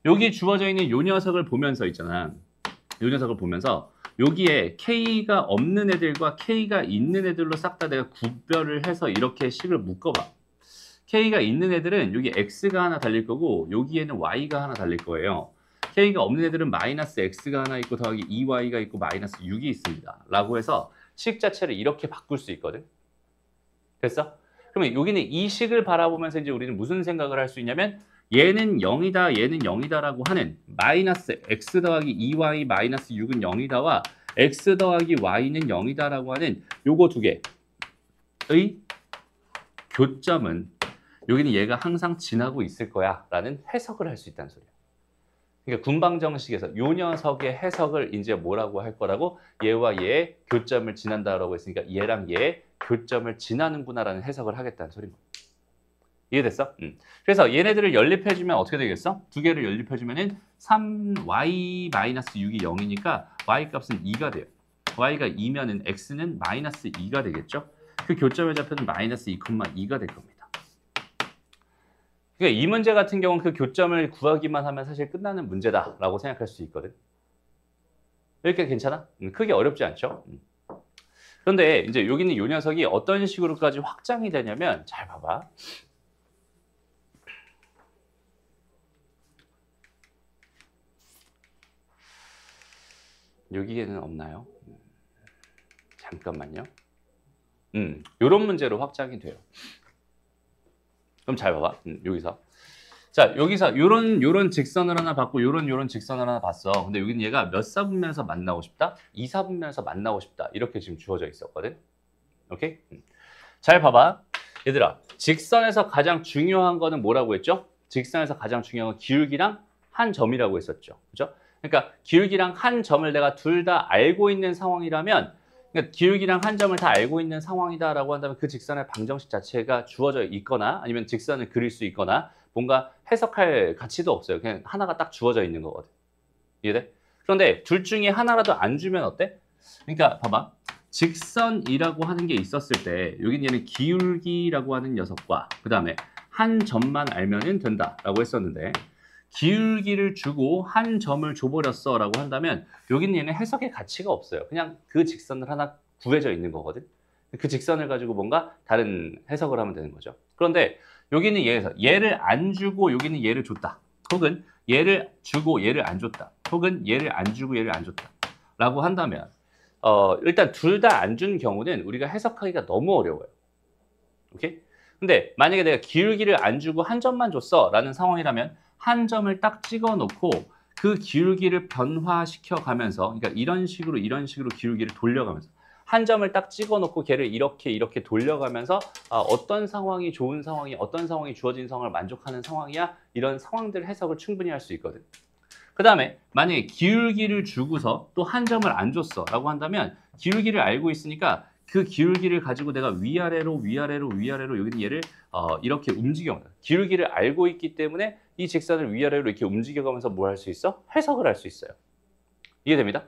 여기 주어져 있는 요 녀석을 보면서 있잖아. 요 녀석을 보면서 여기에 K가 없는 애들과 K가 있는 애들로 싹 다 내가 구별을 해서 이렇게 식을 묶어봐. K가 있는 애들은 여기 X가 하나 달릴 거고 여기에는 Y가 하나 달릴 거예요. K가 없는 애들은 마이너스 X가 하나 있고 더하기 2Y가 있고 마이너스 6이 있습니다. 라고 해서 식 자체를 이렇게 바꿀 수 있거든. 됐어? 그러면 여기는 이 식을 바라보면서 이제 우리는 무슨 생각을 할 수 있냐면 얘는 0이다, 얘는 0이다 라고 하는 마이너스 X 더하기 2Y 마이너스 6은 0이다와 X 더하기 Y는 0이다 라고 하는 요거 두 개의 교점은 여기는 얘가 항상 지나고 있을 거야 라는 해석을 할 수 있다는 소리야. 그러니까 군방정식에서 요 녀석의 해석을 이제 뭐라고 할 거라고, 얘와 얘의 교점을 지난다라고 했으니까 얘랑 얘의 교점을 지나는구나 라는 해석을 하겠다는 소리인 거야. 이해됐어? 그래서 얘네들을 연립해주면 어떻게 되겠어? 두 개를 연립해주면은 3y-6이 0이니까 y 값은 2가 돼요. y가 2면은 x는 마이너스 2가 되겠죠? 그 교점의 좌표는 마이너스 2,2가 될 겁니다. 그러니까 이 문제 같은 경우는 그 교점을 구하기만 하면 사실 끝나는 문제다라고 생각할 수 있거든. 이렇게 괜찮아? 크게 어렵지 않죠? 그런데 이제 여기는 이 녀석이 어떤 식으로까지 확장이 되냐면 잘 봐봐. 여기에는 없나요? 잠깐만요. 요런 문제로 확장이 돼요. 그럼 잘 봐봐. 여기서. 자, 여기서 요런 직선을 하나 봤고 요런 직선을 하나 봤어. 근데 여기는 얘가 몇 사분면에서 만나고 싶다? 2사분면에서 만나고 싶다. 이렇게 지금 주어져 있었거든. 오케이? 잘 봐봐. 얘들아, 직선에서 가장 중요한 거는 뭐라고 했죠? 직선에서 가장 중요한 건 기울기랑 한 점이라고 했었죠. 그죠? 그러니까 기울기랑 한 점을 내가 둘 다 알고 있는 상황이라면, 그러니까 기울기랑 한 점을 다 알고 있는 상황이다라고 한다면 그 직선의 방정식 자체가 주어져 있거나 아니면 직선을 그릴 수 있거나 뭔가 해석할 가치도 없어요. 그냥 하나가 딱 주어져 있는 거거든. 이해돼? 그런데 둘 중에 하나라도 안 주면 어때? 그러니까 봐봐. 직선이라고 하는 게 있었을 때 여기는 얘는 기울기라고 하는 녀석과 그 다음에 한 점만 알면 된다라고 했었는데, 기울기를 주고 한 점을 줘버렸어 라고 한다면 여기는 얘는 해석의 가치가 없어요. 그냥 그 직선을 하나 구해져 있는 거거든. 그 직선을 가지고 뭔가 다른 해석을 하면 되는 거죠. 그런데 여기는 얘를 안 주고 여기는 얘를 줬다. 혹은 얘를 주고 얘를 안 줬다. 혹은 얘를 안 주고 얘를 안 줬다. 라고 한다면 일단 둘 다 안 준 경우는 우리가 해석하기가 너무 어려워요. 오케이? 근데 만약에 내가 기울기를 안 주고 한 점만 줬어 라는 상황이라면 한 점을 딱 찍어 놓고 그 기울기를 변화시켜 가면서, 그러니까 이런 식으로 기울기를 돌려가면서 한 점을 딱 찍어 놓고 걔를 이렇게 돌려가면서 어떤 상황이 좋은 상황이, 어떤 상황이 주어진 상황을 만족하는 상황이야, 이런 상황들 해석을 충분히 할 수 있거든. 그 다음에 만약에 기울기를 주고서 또 한 점을 안 줬어 라고 한다면 기울기를 알고 있으니까 그 기울기를 가지고 내가 위아래로 여기는 얘를 이렇게 움직여갑니다. 기울기를 알고 있기 때문에 이 직선을 위아래로 이렇게 움직여가면서 뭘 할 수 있어? 해석을 할 수 있어요. 이해됩니다?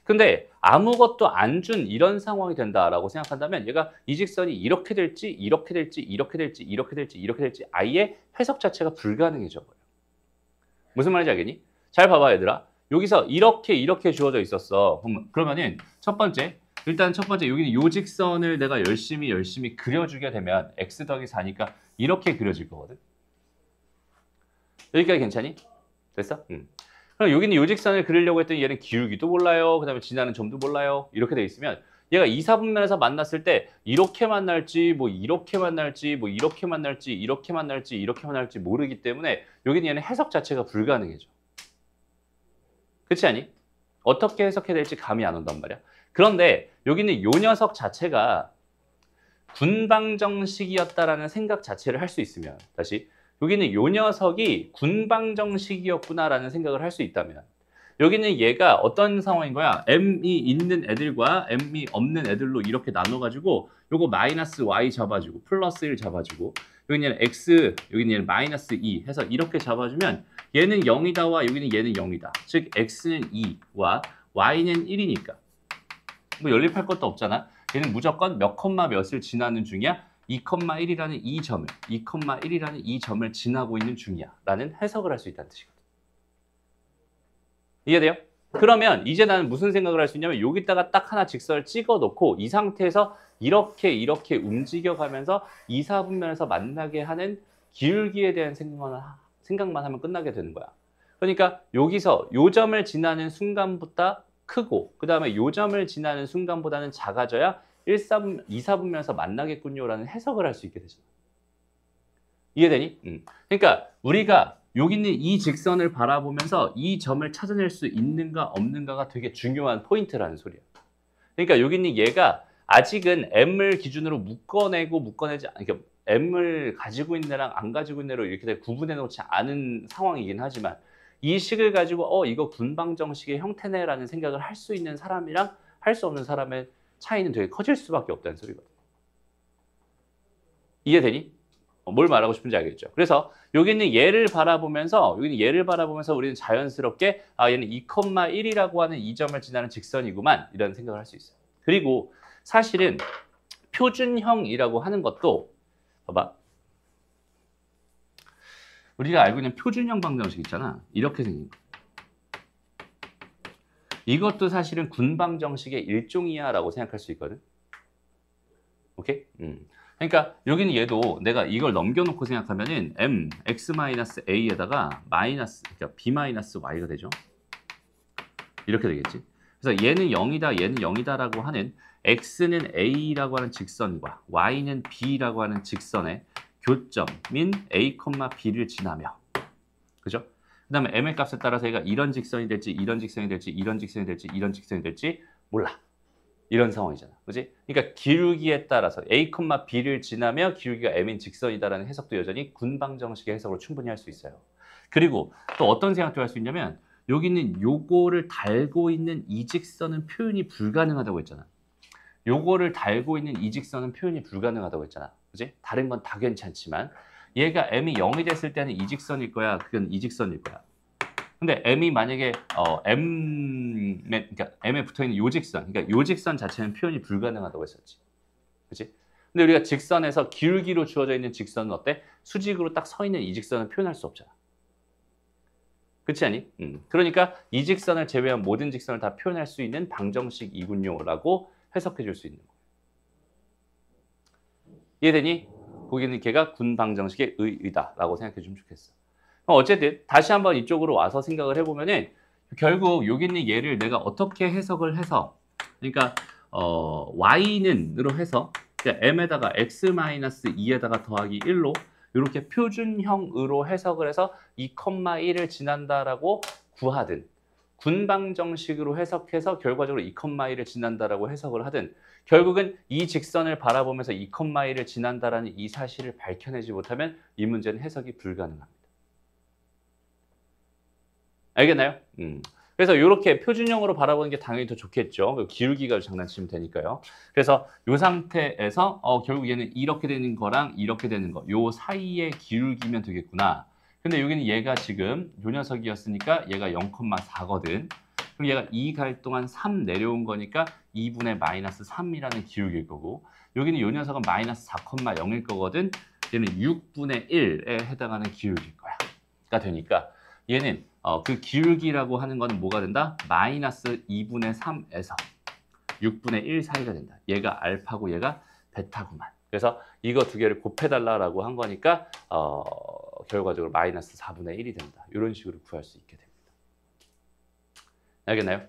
근데 아무것도 안 준 이런 상황이 된다라고 생각한다면 얘가 이 직선이 이렇게 될지 이렇게 될지 이렇게 될지 이렇게 될지 이렇게 될지 아예 해석 자체가 불가능해져 버려요. 무슨 말인지 알겠니? 잘 봐봐 얘들아. 여기서 이렇게 주어져 있었어. 그러면은 일단 첫 번째 여기는 요 직선을 내가 열심히 그려주게 되면 x 더하기 4니까 이렇게 그려질 거거든. 여기까지 괜찮니? 됐어? 그럼 여기는 요 직선을 그리려고 했더니 얘는 기울기도 몰라요. 그 다음에 지나는 점도 몰라요. 이렇게 돼 있으면 얘가 이사분면에서 만났을 때 이렇게 만날지 뭐 이렇게 만날지 뭐 이렇게 만날지 이렇게 만날지 이렇게 만날지 모르기 때문에 여기는 얘는 해석 자체가 불가능해져. 그렇지 않니? 어떻게 해석해야 될지 감이 안 온단 말이야. 그런데 여기는 요 녀석 자체가 군방정식이었다라는 생각 자체를 할 수 있으면 다시 여기는 요 녀석이 군방정식이었구나라는 생각을 할 수 있다면 여기는 얘가 어떤 상황인 거야? m이 있는 애들과 m이 없는 애들로 이렇게 나눠가지고 요거 마이너스 y 잡아주고 플러스 1 잡아주고 여기는 x, 여기는 얘는 마이너스 2 해서 이렇게 잡아주면 얘는 0이다와 여기는 얘는 0이다. 즉 x는 2와 y는 1이니까 뭐 연립할 것도 없잖아. 얘는 무조건 몇 컴마 몇을 지나는 중이야. 2,1이라는 이 점을 지나고 있는 중이야 라는 해석을 할 수 있다는 뜻이거든. 이해돼요? 그러면 이제 나는 무슨 생각을 할 수 있냐면 여기다가 딱 하나 직선을 찍어 놓고 이 상태에서 이렇게 움직여가면서 이사분면에서 만나게 하는 기울기에 대한 생각만 하면 끝나게 되는 거야. 그러니까 여기서 요 점을 지나는 순간보다 크고 그 다음에 요 점을 지나는 순간보다는 작아져야 2사분면에서 만나겠군요라는 해석을 할 수 있게 되잖아. 이해되니? 그러니까 우리가 여기 있는 이 직선을 바라보면서 이 점을 찾아낼 수 있는가 없는가가 되게 중요한 포인트라는 소리야. 그러니까 여기 있는 얘가 아직은 m을 기준으로 그러니까 m을 가지고 있는 애랑 안 가지고 있는 애로 이렇게 구분해 놓지 않은 상황이긴 하지만 이 식을 가지고 이거 군방정식의 형태네라는 생각을 할 수 있는 사람이랑 할 수 없는 사람의 차이는 되게 커질 수밖에 없다는 소리거든. 이해되니? 뭘 말하고 싶은지 알겠죠? 그래서 여기 있는 얘를 바라보면서 우리는 자연스럽게 얘는 2,1이라고 하는 이 점을 지나는 직선이구만 이런 생각을 할 수 있어요. 그리고 사실은 표준형이라고 하는 것도 봐봐. 우리가 알고 있는 표준형 방정식 있잖아. 이렇게 생긴 거. 이것도 사실은 군방정식의 일종이야 라고 생각할 수 있거든. 오케이? 그러니까 여기는 얘도 내가 이걸 넘겨놓고 생각하면은 m x-a에다가 그러니까 b-y가 되죠. 이렇게 되겠지. 그래서 얘는 0이다, 얘는 0이다라고 하는 x는 a라고 하는 직선과 y는 b라고 하는 직선의 교점인 a, b를 지나며, 그죠? 그 다음에 m의 값에 따라서 얘가 이런 직선이 될지, 이런 직선이 될지, 이런 직선이 될지, 이런 직선이 될지 몰라. 이런 상황이잖아. 그지? 그러니까 기울기에 따라서 a, b를 지나며 기울기가 m인 직선이다라는 해석도 여전히 군방정식의 해석으로 충분히 할 수 있어요. 그리고 또 어떤 생각도 할 수 있냐면 여기는 요거를 달고 있는 이 직선은 표현이 불가능하다고 했잖아. 요거를 달고 있는 이 직선은 표현이 불가능하다고 했잖아. 그지? 다른 건 다 괜찮지만 얘가 m이 0이 됐을 때는 이 직선일 거야. 그건 이 직선일 거야. 근데 m이 만약에 그러니까 m에 붙어 있는 요 직선, 그러니까 요 직선 자체는 표현이 불가능하다고 했었지. 그렇지? 근데 우리가 직선에서 기울기로 주어져 있는 직선은 어때? 수직으로 딱 서 있는 이 직선은 표현할 수 없잖아. 그렇지 않니? 그러니까 이 직선을 제외한 모든 직선을 다 표현할 수 있는 방정식이군요라고 해석해 줄 수 있는 거예요. 이해되니? 거기는 걔가 군방정식의 의의다라고 생각해 주면 좋겠어. 어쨌든 다시 한번 이쪽으로 와서 생각을 해보면은 결국 여기 있는 얘를 내가 어떻게 해석을 해서 그러니까 y는으로 해서 그러니까 m에다가 x-2에다가 더하기 1로 이렇게 표준형으로 해석을 해서 2,1을 지난다라고 구하든 군방정식으로 해석해서 결과적으로 2,1을 지난다라고 해석을 하든 결국은 이 직선을 바라보면서 2,1을 지난다라는 이 사실을 밝혀내지 못하면 이 문제는 해석이 불가능합니다. 알겠나요? 그래서 이렇게 표준형으로 바라보는 게 당연히 더 좋겠죠. 기울기가 장난치면 되니까요. 그래서 이 상태에서 결국 얘는 이렇게 되는 거랑 이렇게 되는 거, 요 사이에 기울기면 되겠구나. 근데 여기는 얘가 지금 요 녀석이었으니까 얘가 0,4거든. 그럼 얘가 2 갈 동안 3 내려온 거니까 2분의 마이너스 3이라는 기울기일 거고, 여기는 요 녀석은 마이너스 4,0일 거거든. 얘는 6분의 1에 해당하는 기울기일 거야. 가 되니까 얘는 그 기울기라고 하는 거는 뭐가 된다? 마이너스 2분의 3에서 6분의 1 사이가 된다. 얘가 알파고 얘가 베타구만. 그래서 이거 두 개를 곱해달라고 한 거니까 결과적으로 마이너스 4분의 1이 된다. 이런 식으로 구할 수 있게 됩니다. 알겠나요?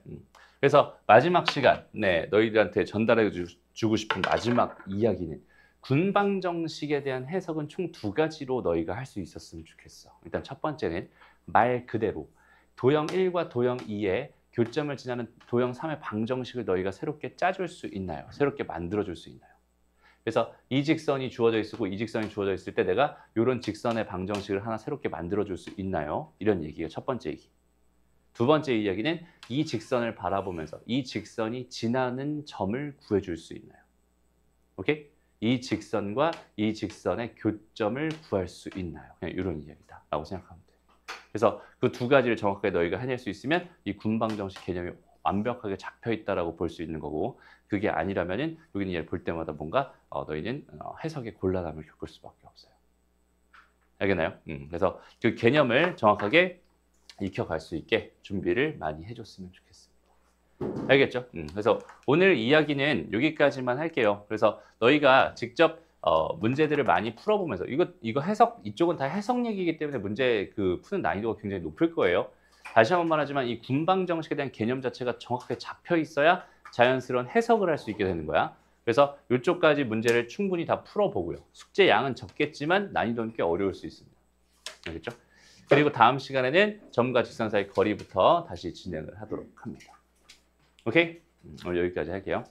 그래서 마지막 시간, 네, 너희들한테 전달해 주고 싶은 마지막 이야기는 군방정식에 대한 해석은 총 2가지로 너희가 할 수 있었으면 좋겠어. 일단 첫 번째는 말 그대로 도형 1과 도형 2의 교점을 지나는 도형 3의 방정식을 너희가 새롭게 짜줄 수 있나요? 새롭게 만들어줄 수 있나요? 그래서 이 직선이 주어져 있고 이 직선이 주어져 있을 때 내가 이런 직선의 방정식을 하나 새롭게 만들어줄 수 있나요? 이런 얘기가 첫 번째 얘기. 두 번째 이야기는 이 직선을 바라보면서 이 직선이 지나는 점을 구해줄 수 있나요? 오케이? 이 직선과 이 직선의 교점을 구할 수 있나요? 그냥 이런 이야기다 라고 생각하면 돼. 그래서 그 2가지를 정확하게 너희가 해낼 수 있으면 이 군방정식 개념이 완벽하게 잡혀 있다라고 볼 수 있는 거고, 그게 아니라면은 여기는 얘를 볼 때마다 뭔가 너희는 해석의 곤란함을 겪을 수밖에 없어요. 알겠나요? 그래서 그 개념을 정확하게 익혀갈 수 있게 준비를 많이 해줬으면 좋겠습니다. 알겠죠? 그래서 오늘 이야기는 여기까지만 할게요. 그래서 너희가 직접 문제들을 많이 풀어보면서 이거 해석, 이쪽은 다 해석 얘기이기 때문에 문제 푸는 난이도가 굉장히 높을 거예요. 다시 한번 말하지만 이 군방정식에 대한 개념 자체가 정확하게 잡혀 있어야 자연스러운 해석을 할 수 있게 되는 거야. 그래서 이쪽까지 문제를 충분히 다 풀어보고요. 숙제 양은 적겠지만 난이도는 꽤 어려울 수 있습니다. 알겠죠? 그리고 다음 시간에는 점과 직선 사이 거리부터 다시 진행을 하도록 합니다. 오케이? 오늘 여기까지 할게요.